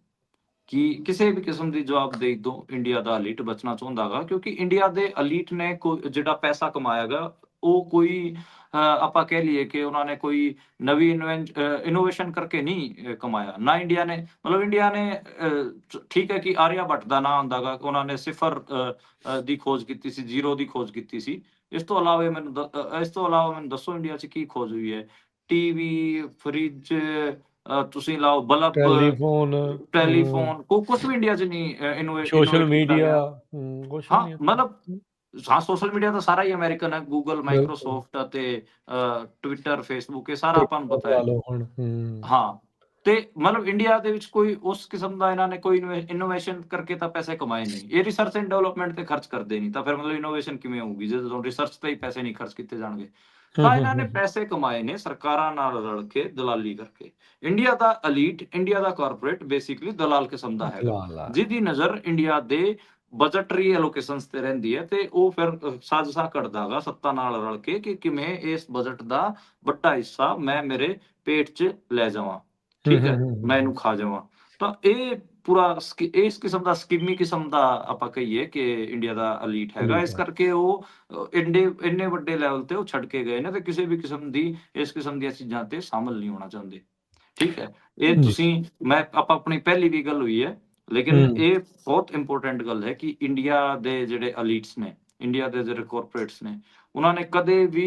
ਕਿ ਕਿਸੇ ਵੀ ਕਿਸਮ ਦੀ ਜਵਾਬਦੇਹੀ ਤੋਂ ਇੰਡੀਆ ਦਾ ਅਲੀਟ ਬਚਣਾ ਚਾਹੁੰਦਾ ਹੈਗਾ, ਕਿਉਂਕਿ ਇੰਡੀਆ ਦੇ ਅਲੀਟ ਨੇ ਜਿਹੜਾ ਪੈਸਾ ਕਮਾਇਆ ਹੈਗਾ, ਉਹ ਕੋਈ ਆਪਾਂ ਕਹਿ ਲਈਏ ਕਿ ਉਹਨਾਂ ਨੇ ਕੋਈ ਨਵੀਂ ਇਨੋਵੇਸ਼ਨ ਕਰਕੇ ਨਹੀਂ ਕਮਾਇਆ। ਨਾ ਇੰਡੀਆ ਨੇ, ਮਤਲਬ ਇੰਡੀਆ ਨੇ ਠੀਕ ਹੈ ਕਿ ਆਰਿਆ ਭੱਟ ਦਾ ਨਾਂ ਆਉਂਦਾ ਗਾ, ਉਹਨਾਂ ਨੇ ਸਿਫਰ ਦੀ ਖੋਜ ਕੀਤੀ ਸੀ, ਜ਼ੀਰੋ ਦੀ ਖੋਜ ਕੀਤੀ ਸੀ। ਇਸ ਤੋਂ ਇਲਾਵਾ ਮੈਨੂੰ ਦੱਸੋ ਇੰਡੀਆ 'ਚ ਕੀ ਖੋਜ ਹੋਈ ਹੈ? ਟੀਵੀ, ਫਰਿੱਜ, ਤੁਸੀਂ ਲਾਓ ਬਲਬ, ਟੈਲੀਫੋਨ, ਕੁਛ ਵੀ ਇੰਡੀਆ 'ਚ ਨਹੀਂ ਸੋਸ਼ਲ ਇਨੋਵੇਟ ਕੀਤਾ ਮੀਡੀਆ, ਗਿਆ। ਕੁਛ ਹਾਂ, ਨਹੀਂ। ਮਤਲਬ ਹਾਂ, ਸੋਸ਼ਲ ਮੀਡੀਆ ਤਾਂ ਸਾਰਾ ਹੀ ਅਮਰੀਕਨ ਹੈ, ਗੂਗਲ, ਮਾਈਕਰੋਸਾਫਟ ਅਤੇ ਟਵਿੱਟਰ, ਫੇਸਬੁੱਕ, ਇਹ ਸਾਰਾ ਆਪਾਂ ਨੂੰ ਪਤਾ ਹੈ। ਹਾਂ, ਤੇ ਮਤਲਬ ਇੰਡੀਆ ਦੇ ਵਿੱਚ ਕੋਈ ਉਸ ਕਿਸਮ ਦਾ ਇਹਨਾਂ ਨੇ ਕੋਈ ਇਨੋਵੇਸ਼ਨ ਕਰਕੇ ਤਾਂ ਪੈਸੇ ਕਮਾਏ ਨਹੀਂ। ਇਹ ਰਿਸਰਚ ਐਂਡ ਡਿਵੈਲਪਮੈਂਟ ਤੇ ਖਰਚ ਕਰਦੇ ਨਹੀਂ, ਤਾਂ ਫਿਰ ਮਤਲਬ ਇਨੋਵੇਸ਼ਨ ਕਿਵੇਂ ਹੋਊਗੀ ਜਦੋਂ ਰਿਸਰਚ ਤੇ ਹੀ ਪੈਸੇ ਨਹੀਂ ਖਰਚ ਕੀਤੇ ਜਾਣਗੇ। ਤਾਂ ਇਹਨਾਂ ਨੇ ਪੈਸੇ ਕਮਾਏ ਨੇ ਸਰਕਾਰਾਂ ਨਾਲ ਰਲ ਕੇ, ਦਲਾਲੀ ਕਰਕੇ। ਇੰਡੀਆ ਦਾ ਅਲੀਟ, ਇੰਡੀਆ ਦਾ ਕਾਰਪੋਰੇਟ ਬੇਸਿਕਲੀ ਦਲਾਲ ਕਿਸਮ ਦਾ ਹੈਗਾ, ਜਿਹਦੀ ਨਜ਼ਰ ਇੰਡੀਆ ਦੇ ਬਜਟਰੀ ਐਲੋਕੇਸ਼ਨਸ ਤੇ ਰਹਿੰਦੀ ਹੈ, ਤੇ ਉਹ ਫਿਰ ਸਾਜ਼ਿਸ਼ਾਂ ਘੜਦਾ ਗਾ ਸੱਤਾ ਨਾਲ ਰਲ ਕੇ ਕਿ ਕਿਵੇਂ ਇਸ ਬਜਟ ਦਾ ਵੱਡਾ ਹਿੱਸਾ ਮੈਂ ਮੇਰੇ ਪੇਟ 'ਚ ਲੈ ਜਾਵਾਂ, ਠੀਕ ਹੈ, ਮੈਂ ਇਹਨੂੰ ਖਾ ਜਾਵਾਂ। ਤਾਂ ਇਹ ਪੂਰਾ ਇਸ ਕਿਸਮ ਦਾ ਸਕੀਮੀ ਕਿਸਮ ਦਾ ਆਪਾਂ ਕਹੀਏ ਕਿ ਇੰਡੀਆ ਦਾ ਅਲੀਟ ਹੈਗਾ। ਇਸ ਕਰਕੇ ਉਹ ਇੰਨੇ ਵੱਡੇ ਲੈਵਲ ਤੇ ਉਹ ਛੱਡ ਕੇ ਗਏ ਨੇ, ਤੇ ਕਿਸੇ ਵੀ ਕਿਸਮ ਦੀ ਇਸ ਕਿਸਮ ਦੀਆਂ ਚੀਜ਼ਾਂ ਤੇ ਸ਼ਾਮਿਲ ਨਹੀਂ ਹੋਣਾ ਚਾਹੁੰਦੇ। ਠੀਕ ਹੈ, ਇਹ ਤੁਸੀਂ ਆਪਾਂ ਆਪਣੀ ਪਹਿਲੀ ਵੀ ਗੱਲ ਹੋਈ ਹੈ, ਲੇਕਿਨ ਇਹ ਬਹੁਤ ਇੰਪੋਰਟੈਂਟ ਗੱਲ ਹੈ ਕਿ ਇੰਡੀਆ ਦੇ ਜਿਹੜੇ ਅਲੀਟਸ ਨੇ, ਇੰਡੀਆ ਦੇ ਜਿਹੜੇ ਕਾਰਪੋਰੇਟਸ ਨੇ, ਉਹਨਾਂ ਨੇ ਕਦੇ ਵੀ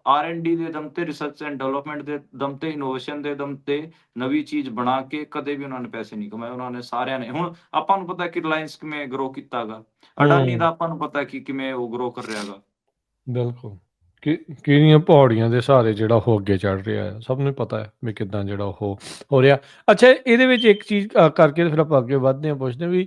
R&D ਦੇ ਦਮ ਤੇ, ਰਿਸਰਚ ਐਂਡ ਡਿਵੈਲਪਮੈਂਟ ਦੇ ਦਮ ਤੇ, ਇਨੋਵੇਸ਼ਨ ਦੇ ਦਮ ਤੇ ਨਵੀਂ ਚੀਜ਼ ਬਣਾ ਕੇ ਕਦੇ ਵੀ ਉਹਨਾਂ ਨੇ ਪੈਸੇ ਨਹੀਂ ਕਮਾਏ। ਉਹਨਾਂ ਨੇ ਸਾਰਿਆਂ ਨੇ, ਹੁਣ ਆਪਾਂ ਨੂੰ ਪਤਾ ਕਿ ਰਿਲਾਇੰਸ ਕਿਵੇਂ ਗਰੋ ਕੀਤਾ ਹੈਗਾ, ਅਡਾਨੀ ਦਾ ਆਪਾਂ ਨੂੰ ਪਤਾ ਕਿ ਕਿਵੇਂ ਉਹ ਗਰੋ ਕਰ ਰਿਹਾ ਹੈਗਾ। ਬਿਲਕੁਲ, ਕਿਹੜੀਆਂ ਪੌੜੀਆਂ ਦੇ ਸਹਾਰੇ ਜਿਹੜਾ ਉਹ ਅੱਗੇ ਚੜ੍ਹ ਰਿਹਾ ਹੈ, ਸਭ ਨੂੰ ਪਤਾ ਹੈ ਵੀ ਕਿੱਦਾਂ ਜਿਹੜਾ ਉਹ ਹੋ ਰਿਹਾ। ਅੱਛਾ, ਇਹਦੇ ਵਿੱਚ ਇੱਕ ਚੀਜ਼ ਕਰਕੇ ਫਿਰ ਆਪਾਂ ਅੱਗੇ ਵੱਧਦੇ ਹਾਂ, ਪੁੱਛਦੇ ਵੀ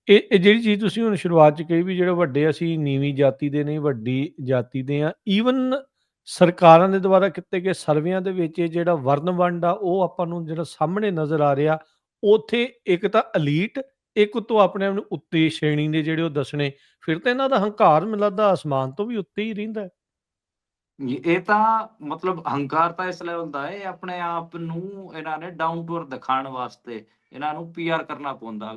ਇਹ ਜਿਹੜੀ ਚੀਜ਼ ਤੁਸੀਂ ਹੁਣ ਸ਼ੁਰੂਆਤ 'ਚ ਕਹੀ ਵੀ ਜਿਹੜੇ ਵੱਡੇ ਅਸੀਂ ਨੀਵੀਂ ਜਾਤੀ ਦੇ ਨਹੀਂ, ਵੱਡੀ ਜਾਤੀ ਦੇ ਆ, ਈਵਨ ਸਰਕਾਰਾਂ ਦੇ ਦੁਆਰਾ ਕੀਤੇ ਗਏ ਸਰਵਿਆਂ ਦੇ ਵਿੱਚ ਇਹ ਜਿਹੜਾ ਵਰਨ ਵੰਡ ਆ ਉਹ ਆਪਾਂ ਨੂੰ ਜਿਹੜਾ ਸਾਹਮਣੇ ਨਜ਼ਰ ਆ ਰਿਹਾ, ਉੱਥੇ ਇੱਕ ਤਾਂ ਅਲੀਟ, ਇੱਕ ਤੋਂ ਆਪਣੇ ਆਪ ਨੂੰ ਉੱਤੇ ਸ਼੍ਰੇਣੀ ਦੇ ਜਿਹੜੇ ਉਹ ਦੱਸਣੇ, ਫਿਰ ਤਾਂ ਇਹਨਾਂ ਦਾ ਹੰਕਾਰ ਮੈਨੂੰ ਲੱਗਦਾ ਅਸਮਾਨ ਤੋਂ ਵੀ ਉੱਤੇ ਹੀ ਰਹਿੰਦਾ ਹੈ। ਇਹ ਤਾਂ ਮਤਲਬ ਹੰਕਾਰ ਤਾਂ ਇਸ ਲੈਵਲ ਦਾ ਹੈ, ਆਪਣੇ ਆਪ ਨੂੰ ਇਹਨਾਂ ਨੇ ਡਾਊਨ ਟੂ ਅਰਥ ਦਿਖਾਉਣ ਵਾਸਤੇ ਇਹਨਾਂ ਨੂੰ PR ਕਰਨਾ ਪੈਂਦਾ,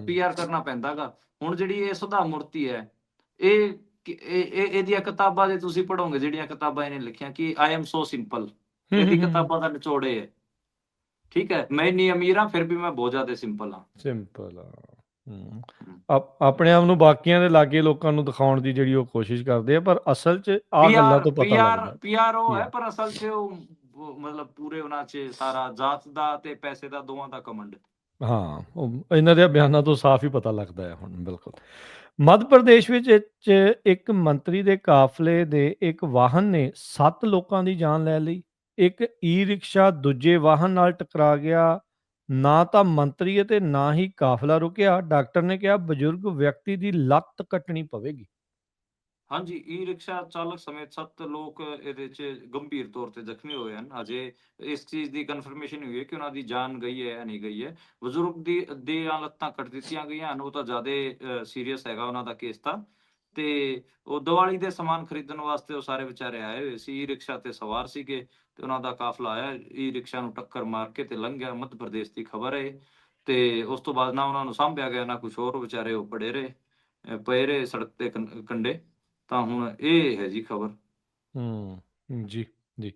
PR ਕਰਨਾ ਪੈਂਦਾਗਾ। ਹੁਣ ਜਿਹੜੀ ਇਹ ਸੁਧਾ ਮੂਰਤੀ ਹੈ, ਇਹਦੀਆਂ ਕਿਤਾਬਾਂ ਜੇ ਤੁਸੀਂ ਪੜ੍ਹੋਗੇ, ਜਿਹੜੀਆਂ ਕਿਤਾਬਾਂ ਇਹਨੇ ਲਿਖੀਆਂ ਕਿ ਆਈ ਐਮ ਸੋ ਸਿੰਪਲ, ਇਹਦੀ ਕਿਤਾਬਾਂ ਦਾ ਨਿਚੋੜੇ ਹੈ। ਠੀਕ ਹੈ, ਮੈਂ ਇੰਨੀ ਅਮੀਰ ਹਾਂ ਫਿਰ ਵੀ ਮੈਂ ਬਹੁਤ ਜ਼ਿਆਦਾ ਸਿੰਪਲ ਹਾਂ। ਸਿੰਪਲ ਆ। ਆਪਣੇ ਆਪ ਨੂੰ ਬਾਕੀਆਂ ਦੇ ਲਾਗੇ ਲੋਕਾਂ ਨੂੰ ਦਿਖਾਉਣ ਦੀ ਜਿਹੜੀ ਉਹ ਕੋਸ਼ਿਸ਼ ਕਰਦੇ ਆ, ਪਰ ਅਸਲ 'ਚ ਆਹ ਗੱਲਾਂ ਤੋਂ ਪਤਾ ਲੱਗਦਾ PR ਉਹ ਹੈ, ਪਰ ਅਸਲ 'ਚ ਉਹ ਮਤਲਬ ਪੂਰੇ ਉਹਨਾਂ 'ਚ ਸਾਰਾ ਜਾਤ ਦਾ ਤੇ ਪੈਸੇ ਦਾ ਦੋਵਾਂ ਦਾ ਕਮੰਡ। ਹਾਂ, ਇਹਨਾਂ ਦੇ ਬਿਆਨਾਂ ਤੋਂ ਸਾਫ਼ ਹੀ ਪਤਾ ਲੱਗਦਾ ਹੈ ਹੁਣ। ਬਿਲਕੁਲ, ਮੱਧ ਪ੍ਰਦੇਸ਼ ਵਿੱਚ ਇੱਕ ਮੰਤਰੀ ਦੇ ਕਾਫਲੇ ਦੇ ਇੱਕ ਵਾਹਨ ਨੇ 7 ਲੋਕਾਂ ਦੀ ਜਾਨ ਲੈ ਲਈ। ਇੱਕ ਈ-ਰਿਕਸ਼ਾ ਦੂਜੇ ਵਾਹਨ ਨਾਲ ਟਕਰਾ ਗਿਆ। ਨਾ ਤਾਂ ਮੰਤਰੀ ਅਤੇ ਨਾ ਹੀ ਕਾਫਲਾ ਰੁਕਿਆ। ਡਾਕਟਰ ਨੇ ਕਿਹਾ ਬਜ਼ੁਰਗ ਵਿਅਕਤੀ ਦੀ ਲੱਤ ਕੱਟਣੀ ਪਵੇਗੀ। ਹਾਂਜੀ, ਈ-ਰਿਕਸ਼ਾ ਚਾਲਕ ਸਮੇਤ 7 ਲੋਕ ਇਹਦੇ 'ਚ ਗੰਭੀਰ ਤੌਰ ਤੇ ਜ਼ਖਮੀ ਹੋਏ ਹਨ। ਅਜੇ ਇਸ ਚੀਜ਼ ਦੀ ਕਨਫਰਮੇਸ਼ਨ ਹੋਈ ਹੈ ਕਿ ਉਹਨਾਂ ਦੀ ਜਾਨ ਗਈ ਹੈ ਜਾਂ ਨਹੀਂ ਗਈ ਹੈ। ਬਜ਼ੁਰਗ ਦੀਆਂ ਲੱਤਾਂ ਕੱਟ ਦਿੱਤੀਆਂ ਗਈਆਂ ਹਨ, ਉਹ ਤਾਂ ਜ਼ਿਆਦਾ ਸੀਰੀਅਸ ਹੈਗਾ ਉਹਨਾਂ ਦਾ ਕੇਸ ਤਾਂ। ਤੇ ਉਹ ਦੀਵਾਲੀ ਦੇ ਸਮਾਨ ਖਰੀਦਣ ਵਾਸਤੇ ਉਹ ਸਾਰੇ ਵਿਚਾਰੇ ਆਏ ਹੋਏ ਸੀ, ਈ-ਰਿਕਸ਼ਾ ਤੇ ਸਵਾਰ ਸੀਗੇ, ਤੇ ਉਹਨਾਂ ਦਾ ਕਾਫਲਾ ਆਇਆ, ਈ-ਰਿਕਸ਼ਾ ਨੂੰ ਟੱਕਰ ਮਾਰ ਕੇ ਤੇ ਲੰਘ ਗਿਆ। ਮੱਧ ਪ੍ਰਦੇਸ਼ ਦੀ ਖਬਰ ਹੈ ਤੇ ਉਸ ਤੋਂ ਬਾਅਦ ਨਾ ਉਹਨਾਂ ਨੂੰ ਸਾਂਭਿਆ ਗਿਆ ਨਾ ਕੁਛ ਹੋਰ, ਵਿਚਾਰੇ ਉਹ ਪਏ ਰਹੇ ਸੜਕ ਤੇ ਕੰਢੇ। ਤਾਂ ਹੁਣ ਇਹ ਹੈ ਜੀ ਖਬਰ। ਜੀ, ਜੀ।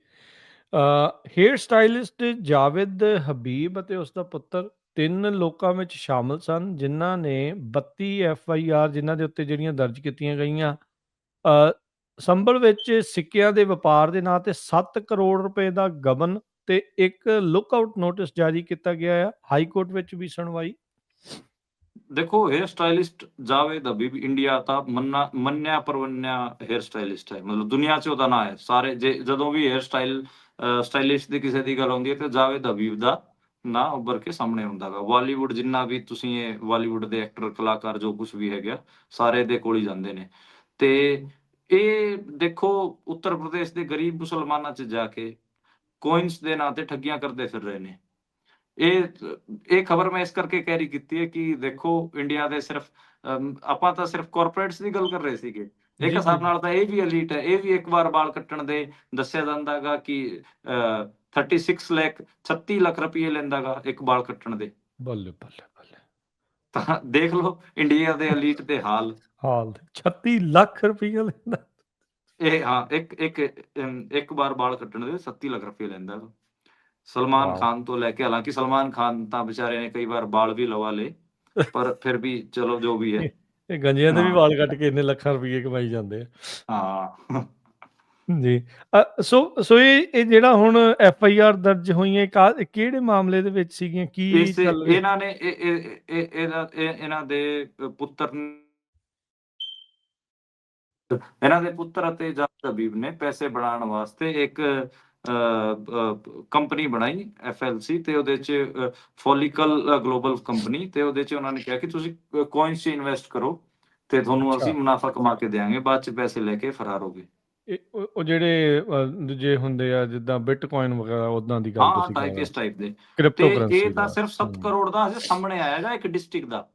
ਹੇਅਰ ਸਟਾਈਲਿਸਟ ਜਾਵੇਦ ਹਬੀਬ ਅਤੇ ਉਸ ਦਾ ਪੁੱਤਰ 3 ਲੋਕਾਂ ਵਿੱਚ ਸ਼ਾਮਲ ਸਨ, ਜਿਨ੍ਹਾਂ ਨੇ 32 ਐਫਆਈਆਰ ਜਿਨ੍ਹਾਂ ਦੇ ਉੱਤੇ ਜਿਹੜੀਆਂ ਦਰਜ ਕੀਤੀਆਂ ਗਈਆਂ। ਅ, ਸੰਭਲ ਵਿੱਚ ਸਿੱਕਿਆਂ ਦੇ ਵਪਾਰ ਦੇ ਨਾਂ ਤੇ 7 ਕਰੋੜ ਰੁਪਏ ਦਾ ਗਬਨ ਤੇ ਇੱਕ ਲੁੱਕ-ਆਊਟ ਨੋਟਿਸ ਜਾਰੀ ਕੀਤਾ ਗਿਆ ਆ। ਹਾਈ ਕੋਰਟ ਵਿੱਚ ਵੀ ਸੁਣਵਾਈ। ਦੇਖੋ, हेयर स्टाइलिस्ट जावेद हबीब इंडिया ਦਾ ਮੰਨਿਆ ਪ੍ਰਮੰਨਿਆ हेयर स्टाइलिस्ट ਹੈ, ਮਤਲਬ ਦੁਨੀਆ 'ਚ ਉਹਦਾ ਨਾਂ ਹੈ। ਸਾਰੇ ਜਦੋਂ ਵੀ हेयर ਸਟਾਈਲਿਸਟ ਦੀ ਕਿਸੇ ਦੀ ਗੱਲ ਆਉਂਦੀ ਹੈ ਤੇ ਜਾਵੇਦ ਹਬੀਬ ਦਾ ਨਾਂ ਉੱਭਰ ਕੇ ਸਾਹਮਣੇ ਆਉਂਦਾ ਵਾ। ਬਾਲੀਵੁੱਡ ਜਿੰਨਾ ਵੀ ਤੁਸੀਂ ਇਹ ਬਾਲੀਵੁੱਡ ਦੇ ਐਕਟਰ, ਕਲਾਕਾਰ ਜੋ ਕੁਛ ਵੀ ਹੈਗਾ, ਸਾਰੇ ਇਹਦੇ ਕੋਲ ਹੀ ਜਾਂਦੇ ਨੇ। ਤੇ ਇਹ ਦੇਖੋ, ਉੱਤਰ ਪ੍ਰਦੇਸ਼ ਦੇ ਗਰੀਬ ਮੁਸਲਮਾਨਾਂ 'ਚ ਜਾ ਕੇ ਕੋਇਨਸ ਦੇ ਨਾਂ ਤੇ ਠੱਗੀਆਂ ਕਰਦੇ ਫਿਰ ਰਹੇ ਨੇ। ਇਹ ਇਹ ਖਬਰ ਮੈਂ ਇਸ ਕਰਕੇ ਕੈਰੀ ਕੀਤੀ ਹੈ ਕਿ ਦੇਖੋ, ਇੰਡੀਆ ਦੇ ਸਿਰਫ ਆਪਾਂ ਤਾਂ ਸਿਰਫ ਕਾਰਪੋਰੇਟਸ ਦੀ ਗੱਲ ਕਰ ਰਹੇ ਸੀਗੇ। ਇੱਕ ਜੀ, ਜੀ, ਹਿਸਾਬ ਜੀ। ਨਾਲ ਤਾਂ ਇਹ ਵੀ ਐਲੀਟ ਹੈ। ਇਹ ਵੀ ਇੱਕ ਵਾਰ ਵਾਲ ਕੱਟਣ ਦੇ ਦੱਸਿਆ ਜਾਂਦਾ ਹੈਗਾ ਕਿ 36 ਲੱਖ 36 ਲੱਖ ਰੁਪਏ ਲੈਂਦਾ ਗਾ ਇੱਕ ਵਾਲ ਕੱਟਣ ਦੇ। ਬੱਲੇ, ਬੱਲੇ, ਬੱਲੇ। ਤਾਂ ਦੇਖ ਲਓ ਇੰਡੀਆ ਦੇ ਐਲੀਟ ਦੇ ਹਾਲ। ਹਾਲ 36 ਲੱਖ ਰੁਪਈਆ ਲੈਂਦਾ। ਇਹ ਹਾਂ, ਇੱਕ ਵਾਰ ਵਾਲ ਕੱਟਣ ਦੇ 37 ਲੱਖ ਰੁਪਏ ਲੈਂਦਾ ਵਾ। ਸਲਮਾਨ ਵਾਓ! ਖਾਨ ਤੋਂ ਲੈ ਕੇ, ਹਾਲਾਂਕਿ ਸਲਮਾਨ ਖਾਨ ਤਾਂ ਵਿਚਾਰੇ ਨੇ ਕਈ ਵਾਰ ਵਾਲ ਵੀ ਲਵਾ ਲਏ, ਪਰ ਫਿਰ ਵੀ ਚਲੋ ਜੋ ਵੀ ਹੈ। ਇਹ ਗੰਜਿਆਂ ਦੇ ਵੀ ਹਾਂ, ਵਾਲ ਕੱਟ ਕੇ ਇੰਨੇ ਲੱਖਾਂ ਰੁਪਈਏ ਕਮਾਈ ਜਾਂਦੇ ਆ। ਹਾਂ। ਜੀ। ਸੋ ਇਹ ਜਿਹੜਾ ਹੁਣ ਐਫ ਆਈ ਆਰ ਦਰਜ ਹੋਈਆਂ, ਕਿਹੜੇ ਮਾਮਲੇ ਦੇ ਵਿੱਚ ਸੀਗੀਆਂ? ਕੀ ਚੱਲ ਰਿਹਾ? ਇਹਨਾਂ ਨੇ ਇਹਨਾਂ ਦੇ ਪੁੱਤਰ ਇਹਨਾਂ ਦੇ ਪੁੱਤਰ ਅਤੇ ਜਾਵੇਦ ਹਬੀਬ ਨੇ ਪੈਸੇ ਬਣਾਉਣ ਵਾਸਤੇ ਇੱਕ ਕੰਪਨੀ ਬਣਾਈ ਐਫਐਲਸੀ, ਤੇ ਉਹਦੇ 'ਚ ਫੋਲੀਕਲ ਗਲੋਬਲ ਕੰਪਨੀ, ਤੇ ਉਹਦੇ 'ਚ ਉਹਨਾਂ ਨੇ ਕਿਹਾ ਕਿ ਤੁਸੀਂ ਕੋਇਨਸ 'ਚ ਇਨਵੈਸਟ ਕਰੋ ਤੇ ਤੁਹਾਨੂੰ ਅੱਛਾ। ਅਸੀਂ ਮੁਨਾਫ਼ਾ ਕਮਾ ਕੇ ਦਿਆਂਗੇ, ਬਾਅਦ 'ਚ ਪੈਸੇ ਲੈ ਕੇ ਫਰਾਰ ਹੋ ਗਏ। ਉਹ ਜਿਹੜੇ ਦੂਜੇ ਹੁੰਦੇ ਆ ਜਿੱਦਾਂ ਬਿਟਕੋਇਨ ਵਗੈਰਾ, ਓਦਾਂ ਦੀ ਗੱਲ ਹਾਂ, ਤੁਸੀਂ ਕਹਿ ਰਹੇ ਇਸ ਹੋ। ਟਾਈਪ ਦੇ। ਤੇ ਕ੍ਰਿਪਟੋ ਇਹ ਕਰੰਸੀ ਤਾਂ ਦਾ। ਸਿਰਫ 7 ਕਰੋੜ ਦਾ ਹਜੇ ਸਾਹਮਣੇ ਆਇਆ ਹੈਗਾ ਇੱਕ ਡਿਸਟ੍ਰਿਕਟ ਦਾ।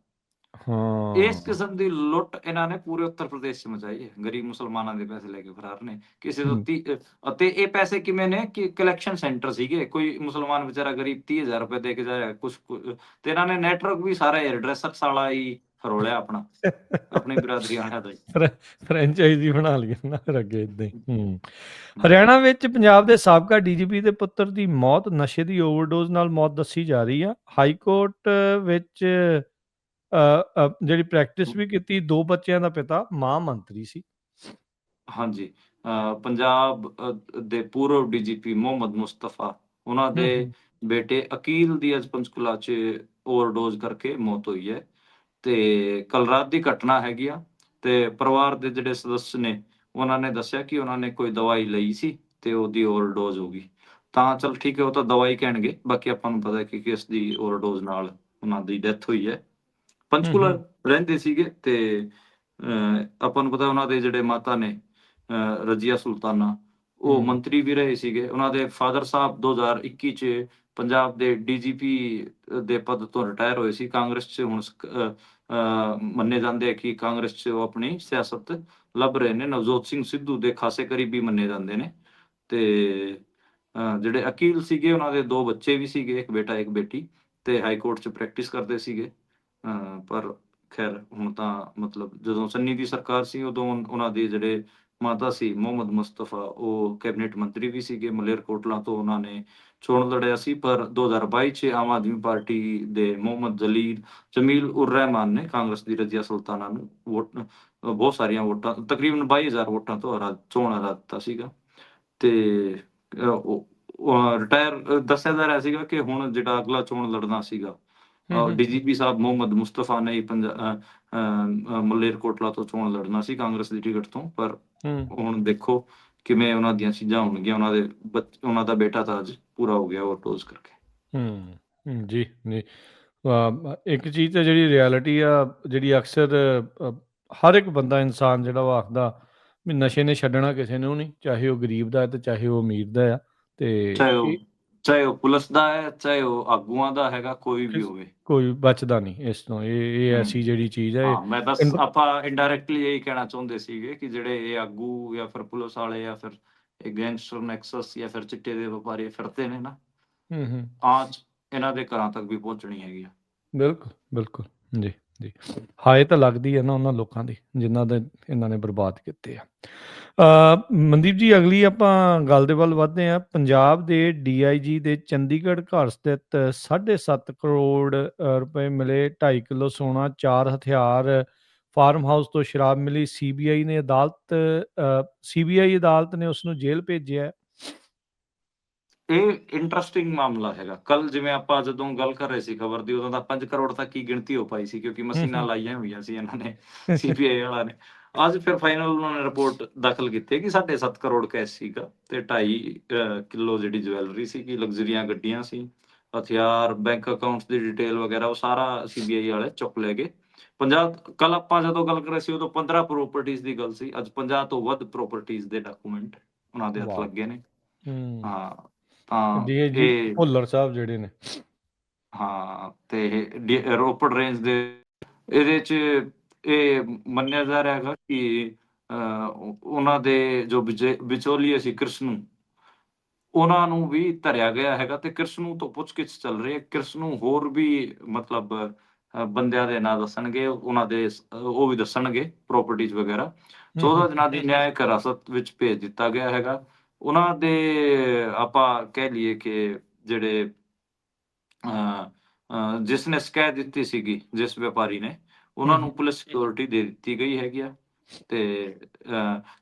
ਇਸ ਹਾਂ। ਕਿਸਮ ਦੀ ਲੁੱਟ ਇਹਨਾਂ ਨੇ ਪੂਰੇ ਉੱਤਰ ਪ੍ਰਦੇਸ਼ 'ਚ ਮਚਾਈ ਹੈ। ਗਰੀਬ ਮੁਸਲਮਾਨਾਂ ਦੇ ਪੈਸੇ ਲੈ ਕੇ ਫਰਾਰ ਨੇ। ਕਿਸੇ ਤੋਂ ਹੂੰ। ਅਤੇ ਇਹ ਪੈਸੇ ਕਿਵੇਂ ਨੇ ਕਿ ਕਲੈਕਸ਼ਨ ਸੈਂਟਰ ਸੀਗੇ। ਕੋਈ ਮੁਸਲਮਾਨ ਵਿਚਾਰਾ ਗਰੀਬ 30,000 ਰੁਪਏ ਦੇ ਕੇ ਜਾਇਆ ਤੇ ਇਹਨਾਂ ਨੇ ਨੈਟਵਰਕ ਵੀ ਸਾਰਾ 에ਅਰ ਡਰੈਸਰਸ ਵਾਲਾ ਹੀ ਫਰੋਲਿਆ ਆਪਣੀ ਬਰਾਦਰੀ ਵਾਲਿਆਂ ਦਾ ਹੀ। ਫਰੈਂਚਾਈਜ਼ੀ ਬਣਾ ਲਈ ਨਾ ਫਿਰ ਅੱਗੇ ਏਦਾਂ ਹੀ। ਹਾਂ। ਹਰਿਆਣਾ ਵਿੱਚ ਪੰਜਾਬ ਦੇ ਸਾਬਕਾ ਡੀਜੀਪੀ ਦੇ ਪੁੱਤਰ ਦੀ ਮੌਤ ਨਸ਼ੇ ਦੀ ਓਵਰਡੋਜ਼ ਨਾਲ ਮੌਤ ਦੱਸੀ ਜਾ ਰਹੀ ਆ। ਹਾਈ ਕੋਰਟ ਵਿੱਚ ਜਿਹੜੀ ਪ੍ਰੈਕਟਿਸ ਵੀ ਕੀਤੀ, 2 ਬੱਚਿਆਂ ਦਾ ਪਿਤਾ ਮਾਂ ਮੰਤਰੀ ਸੀ। ਹਾਂਜੀ। ਪੰਜਾਬ ਦੇ ਪੂਰਵ ਡੀਜੀਪੀ ਮੁਹੰਮਦ ਮੁਸਤਫਾ, ਉਹਨਾਂ ਹੂੰ, ਦੇ ਹੂੰ। ਬੇਟੇ ਅਕੀਲ ਦੀ ਅੱਜ ਪੰਚਕੂਲਾ 'ਚ ਓਵਰਡੋਜ਼ ਕਰਕੇ ਮੌਤ ਹੋਈ ਹੈ। ਤੇ ਕੱਲ ਰਾਤ ਦੀ ਘਟਨਾ ਹੈਗੀ ਆ। ਤੇ ਪਰਿਵਾਰ ਦੇ ਜਿਹੜੇ ਸਦੱਸ ਨੇ, ਉਹਨਾਂ ਨੇ ਦੱਸਿਆ ਕਿ ਉਹਨਾਂ ਨੇ ਕੋਈ ਦਵਾਈ ਲਈ ਸੀ ਤੇ ਉਹਦੀ ਓਵਰਡੋਜ਼ ਹੋ ਗਈ। ਤਾਂ ਚੱਲ ਠੀਕ ਹੈ, ਉਹ ਤਾਂ ਦਵਾਈ ਕਹਿਣਗੇ, ਬਾਕੀ ਆਪਾਂ ਨੂੰ ਪਤਾ ਹੈ ਕਿ ਕਿਸ ਦੀ ਓਵਰਡੋਜ਼ ਨਾਲ ਉਹਨਾਂ ਦੀ ਡੈਥ ਹੋਈ ਹੈ। ਹੂੰ, ਪੰਚਕੂਲਾ ਹੂੰ। ਰਹਿੰਦੇ ਸੀਗੇ ਤੇ ਆਪਾਂ ਨੂੰ ਪਤਾ ਉਹਨਾਂ ਦੇ ਜਿਹੜੇ ਮਾਤਾ ਨੇ ਰਜ਼ੀਆ ਸੁਲਤਾਨਾ, ਉਹ ਹੂੰ, ਮੰਤਰੀ ਵੀ ਰਹੇ ਸੀਗੇ। ਉਹਨਾਂ ਦੇ ਫਾਦਰ ਸਾਹਿਬ 2021 'ਚ ਪੰਜਾਬ ਦੇ ਡੀਜੀਪੀ ਦੇ ਪਦ ਤੋਂ ਰਿਟਾਇਰ ਹੋਏ ਸੀ। ਕਾਂਗਰਸ 'ਚ ਹੁਣ ਮੰਨੇ ਜਾਂਦੇ ਆ ਕਿ ਕਾਂਗਰਸ 'ਚ ਉਹ ਆਪਣੀ ਸਿਆਸਤ ਲੱਭ ਰਹੇ ਨੇ। ਨਵਜੋਤ ਸਿੰਘ ਸਿੱਧੂ ਦੇ ਖਾਸੇ ਕਰੀਬੀ ਮੰਨੇ ਜਾਂਦੇ ਨੇ। ਤੇ ਜਿਹੜੇ ਅਕੀਲ ਸੀਗੇ, ਉਹਨਾਂ ਦੇ 2 ਬੱਚੇ ਵੀ ਸੀਗੇ, ਇੱਕ ਬੇਟਾ, ਇੱਕ ਬੇਟੀ, ਤੇ ਹਾਈ ਕੋਰਟ 'ਚ ਪ੍ਰੈਕਟਿਸ ਕਰਦੇ ਸੀਗੇ। ਪਰ ਖੈਰ ਹੁਣ ਤਾਂ ਮਤਲਬ ਜਦੋਂ ਸੰਨੀ ਦੀ ਸਰਕਾਰ ਸੀ, ਉਦੋਂ ਉਹਨਾਂ ਦੇ ਜਿਹੜੇ ਮਾਤਾ ਸੀ ਮੁਹੰਮਦ ਮੁਸਤਫਾ, ਉਹ ਕੈਬਨਿਟ ਮੰਤਰੀ ਵੀ ਸੀਗੇ। ਮਲੇਰਕੋਟਲਾ ਤੋਂ ਉਹਨਾਂ ਨੇ ਚੋਣ ਲੜਿਆ ਸੀ, ਪਰ 2022 'ਚ ਆਮ ਆਦਮੀ ਪਾਰਟੀ ਦੇ ਮੁਹੰਮਦ ਜਮੀਲ ਉਰ ਰਹਿਮਾਨ ਨੇ ਕਾਂਗਰਸ ਦੀ ਰਜ਼ੀਆ ਸੁਲਤਾਨਾ ਨੂੰ ਬਹੁਤ ਸਾਰੀਆਂ ਵੋਟਾਂ, ਤਕਰੀਬਨ 22,000 ਵੋਟਾਂ ਤੋਂ ਚੋਣ ਹਰਾ ਦਿੱਤਾ ਸੀਗਾ। ਤੇ ਉਹ ਰਿਟਾਇਰ ਦੱਸਿਆ ਜਾ ਰਿਹਾ ਸੀਗਾ ਕਿ ਹੁਣ ਜਿਹੜਾ ਅਗਲਾ ਚੋਣ ਲੜਨਾ ਸੀਗਾ, ਹੂੰ, ਹੂੰ, ਡੀਜੀਪੀ ਸਾਹਿਬ ਮੁਹੰਮਦ ਮੁਸਤਫਾ ਨੇ ਹੀ ਮਲੇਰਕੋਟਲਾ ਤੋਂ ਚੋਣ ਲੜਨਾ ਸੀ ਕਾਂਗਰਸ ਦੀ ਟਿਕਟ ਤੋਂ। ਪਰ ਹੂੰ, ਹੁਣ ਦੇਖੋ ਕਿਵੇਂ ਉਹਨਾਂ ਦੀਆਂ ਚੀਜ਼ਾਂ ਹੋਣਗੀਆਂ। ਉਹਨਾਂ ਦਾ ਬੇਟਾ ਤਾਂ ਅੱਜ ਪੂਰਾ ਹੋ ਗਿਆ ਓਵਰਡੋਜ਼ ਕਰਕੇ। ਜੀ, ਜੀ। ਇੱਕ ਚੀਜ਼ ਤਾਂ ਜਿਹੜੀ ਰਿਐਲਿਟੀ ਆ, ਜਿਹੜੀ ਅਕਸਰ ਹਰ ਇੱਕ ਬੰਦਾ, ਇਨਸਾਨ ਜਿਹੜਾ ਉਹ ਆਖਦਾ ਵੀ ਨਸ਼ੇ ਨੇ ਛੱਡਣਾ ਕਿਸੇ ਨੂੰ ਨਹੀਂ, ਚਾਹੇ ਉਹ ਗਰੀਬ ਦਾ ਹੈ ਤੇ ਚਾਹੇ ਉਹ ਅਮੀਰ ਦਾ ਆ। ਤੇ ਚਾਹੇ ਇਹ ਉਹ ਚਾਹੇ ਉਹ ਪੁਲਿਸ ਦਾ ਹੈ, ਚਾਹੇ ਉਹ ਆਗੂਆਂ ਦਾ ਹੈਗਾ, ਕੋਈ ਵੀ ਹੋਵੇ। ਕੋਈ ਬਚਦਾ ਨਹੀਂ ਇਸ ਤੋਂ। ਇਹ ਹੂੰ। ਐਸੀ ਜਿਹੜੀ ਚੀਜ਼ ਹੈ, ਹਾਂ, ਮੈਂ ਬਸ ਆਪਾਂ ਇਨਡਾਇਰੈਕਟਲੀ ਇਹੀ ਕਹਿਣਾ ਚਾਹੁੰਦੇ ਸੀਗੇ ਕਿ ਜਿਹੜੇ ਇਹ ਆਗੂ ਜਾਂ ਫਿਰ ਪੁਲਿਸ ਵਾਲੇ ਜਾਂ ਫਿਰ ਇਹ ਗੈਂਗਸਟਰ ਨੈਕਸਸ ਜਾਂ ਫਿਰ ਚਿੱਟੇ ਦੇ ਵਪਾਰੀ ਫਿਰਦੇ ਨੇ ਨਾ, ਹੂੰ, ਹੂੰ। ਆਂਚ ਇਹਨਾਂ ਦੇ ਘਰਾਂ ਤੱਕ ਵੀ ਪਹੁੰਚਣੀ ਹੈਗੀ ਆ। ਬਿਲਕੁਲ, ਬਿਲਕੁਲ। ਜੀ। ਜੀ। ਹਾਏ ਤਾਂ ਲੱਗਦੀ ਹੈ ਨਾ ਉਹਨਾਂ ਲੋਕਾਂ ਦੀ ਜਿਨ੍ਹਾਂ ਦੇ ਇਹਨਾਂ ਨੇ ਬਰਬਾਦ ਕੀਤੇ ਆ। ਮਨਦੀਪ ਜੀ, ਅਗਲੀ ਆਪਾਂ ਗੱਲ ਦੇ ਵੱਲ ਵੱਧਦੇ ਹਾਂ। ਪੰਜਾਬ ਦੇ ਡੀਆਈਜੀ ਦੇ ਚੰਡੀਗੜ੍ਹ ਘਰ ਸਥਿਤ 7.5 ਕਰੋੜ ਰੁਪਏ ਮਿਲੇ, 2.5 ਕਿਲੋ ਸੋਨਾ, 4 ਹਥਿਆਰ, ਫਾਰਮ ਹਾਊਸ ਤੋਂ ਸ਼ਰਾਬ ਮਿਲੀ। ਸੀਬੀਆਈ ਅਦਾਲਤ ਨੇ ਉਸ ਨੂੰ ਜੇਲ੍ਹ ਭੇਜਿਆ। ਇਹ ਇੰਟਰਸਟਿੰਗ ਮਾਮਲਾ ਹੈਗਾ। ਕੱਲ ਜਿਵੇਂ ਆਪਾਂ ਜਦੋਂ ਗੱਲ ਕਰ ਰਹੇ ਸੀ ਖਬਰ ਦੀ, ਉਦੋਂ ਤਾਂ 5 ਕਰੋੜ ਤੱਕ ਹੀ ਗਿਣਤੀ ਹੋ ਪਾਈ ਸੀ, ਕਿਉਂਕਿ ਮਸ਼ੀਨਾਂ ਲਾਈਆਂ ਹੋਈਆਂ ਸੀ ਇਹਨਾਂ ਨੇ, ਸੀਬੀਆਈ ਵਾਲਿਆਂ ਨੇ। ਅੱਜ ਫਿਰ ਫਾਈਨਲ ਉਹਨਾਂ ਨੇ ਰਿਪੋਰਟ ਦਾਖਲ ਕੀਤੀ ਕਿ 7.5 ਕਰੋੜ ਕੈਸ਼ ਸੀਗਾ ਤੇ 2.5 ਕਿਲੋ ਜਿਹੜੀ ਜਵੈਲਰੀ ਸੀਗੀ, ਲਗਜ਼ਰੀਆਂ ਗੱਡੀਆਂ ਸੀ, ਹਥਿਆਰ, ਬੈਂਕ ਅਕਾਊਂਟਸ ਦੀ ਡਿਟੇਲ ਵਗੈਰਾ, ਉਹ ਸਾਰਾ ਸੀਬੀਆਈ ਵਾਲੇ ਚੁੱਕ ਲੈ ਗਏ। 50 ਕੱਲ ਆਪਾਂ ਜਦੋਂ ਗੱਲ ਕਰ ਰਹੇ ਸੀ ਉਦੋਂ 15 ਪ੍ਰੋਪਰਟੀਜ਼ ਦੀ ਗੱਲ ਸੀ, ਅੱਜ 50 ਤੋਂ ਵੱਧ ਪ੍ਰੋਪਰਟੀਜ਼ ਦੇ ਡਾਕੂਮੈਂਟ ਉਹਨਾਂ ਦੇ ਹੱਥ ਵਾਹ। ਲੱਗੇ ਨੇ। ਹੂੰ। ਹਾਂ, ਤਾਂ ਡੀਆਈਜੀ ਇਹ ਭੁੱਲਰ ਸਾਹਿਬ ਜਿਹੜੇ ਨੇ। ਹਾਂ, ਤੇ ਇਹ ਰੋਪੜ ਰੇਂਜ ਦੇ ਇਹਦੇ 'ਚ ਇਹ ਮੰਨਿਆ ਜਾ ਰਿਹਾ ਹੈਗਾ ਕਿ ਉਹਨਾਂ ਦੇ ਜੋ ਵਿਚੋਲੀਏ ਸੀ ਕ੍ਰਿਸ਼ਨੂੰ, ਉਹਨਾਂ ਨੂੰ ਵੀ ਧਰਿਆ ਗਿਆ ਹੈਗਾ ਤੇ ਕ੍ਰਿਸ਼ਨੂੰ ਤੋਂ ਪੁੱਛਗਿੱਛ ਚੱਲ ਰਹੀ ਹੈ। ਕ੍ਰਿਸ਼ਨੂੰ ਹੋਰ ਵੀ ਮਤਲਬ ਬੰਦਿਆਂ ਦੇ ਨਾਂ ਦੱਸਣਗੇ, ਉਹਨਾਂ ਦੇ ਉਹ ਵੀ ਦੱਸਣਗੇ ਪ੍ਰੋਪਰਟੀਜ਼ ਵਗੈਰਾ। 14 ਦਿਨਾਂ ਦੀ ਨਿਆਇਕ ਹਿਰਾਸਤ ਵਿੱਚ ਭੇਜ ਦਿੱਤਾ ਗਿਆ ਹੈਗਾ। ਉਹਨਾਂ ਦੇ ਆਪਾਂ ਕਹਿ ਲਈਏ ਕਿ ਜਿਹੜੇ ਜਿਸ ਨੇ ਸ਼ਿਕਾਇਤ ਦਿੱਤੀ ਸੀਗੀ, ਜਿਸ ਵਪਾਰੀ ਨੇ, ਉਹਨਾਂ ਨੂੰ ਪੁਲਿਸ ਸਿਕਿਉਰਿਟੀ ਦੇ ਦਿੱਤੀ ਗਈ ਹੈਗੀ ਆ। ਤੇ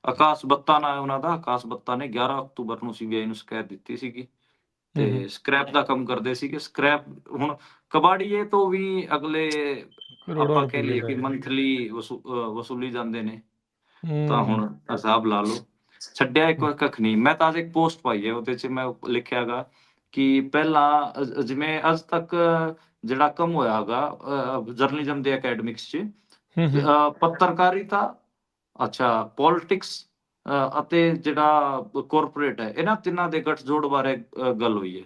ਆਕਾਸ਼ ਬੱਤਾ ਨਾਂ ਹੈ ਉਹਨਾਂ ਦਾ। ਆਕਾਸ਼ ਬੱਤਾ ਨੇ 11 ਅਕਤੂਬਰ ਨੂੰ ਸੀਬੀਆਈ ਨੂੰ ਸ਼ਿਕਾਇਤ ਦਿੱਤੀ ਸੀਗੀ ਤੇ ਸਕ੍ਰੈਪ ਦਾ ਕੰਮ ਕਰਦੇ ਸੀਗੇ। ਸਕ੍ਰੈਪ ਹੁਣ ਕਬਾੜੀਏ ਤੋਂ ਵੀ ਅਗਲੇ ਕਰੋੜਾਂ ਆਪਾਂ ਕਹਿ ਰੁਪਈਏ ਲਈਏ ਲੈ ਕਿ ਰਹੇ। ਮੰਥਲੀ ਵਸੂਲੀ ਜਾਂਦੇ ਨੇ। ਤਾਂ ਹੂੰ। ਹੁਣ ਹਿਸਾਬ ਲਾ ਲਓ। ਛੱਡਿਆ ਇੱਕ ਕੱਖ ਨਹੀਂ। ਮੈਂ ਤਾਂ ਅੱਜ ਇੱਕ ਪੋਸਟ ਪਾਈ ਹੈ, ਉਹਦੇ 'ਚ ਮੈਂ ਲਿਖਿਆ ਹੈਗਾ ਕਿ ਪਹਿਲਾਂ ਜਿਵੇਂ ਅੱਜ ਤੱਕ ਜਿਹੜਾ ਕੰਮ ਹੋਇਆ ਹੈਗਾ ਜਰਨਲਿਜ਼ਮ ਦੇ ਅਕੈਡਮਿਕਸ 'ਚ, ਪੱਤਰਕਾਰਿਤਾ, ਅੱਛਾ, ਪੋਲਿਟਿਕਸ ਅਤੇ ਜਿਹੜਾ ਕਾਰਪੋਰੇਟ ਹੈ, ਇਹਨਾਂ ਤਿੰਨਾਂ ਦੇ ਗੱਠਜੋੜ ਬਾਰੇ ਗੱਲ ਹੋਈ ਹੈ। ਜੀ।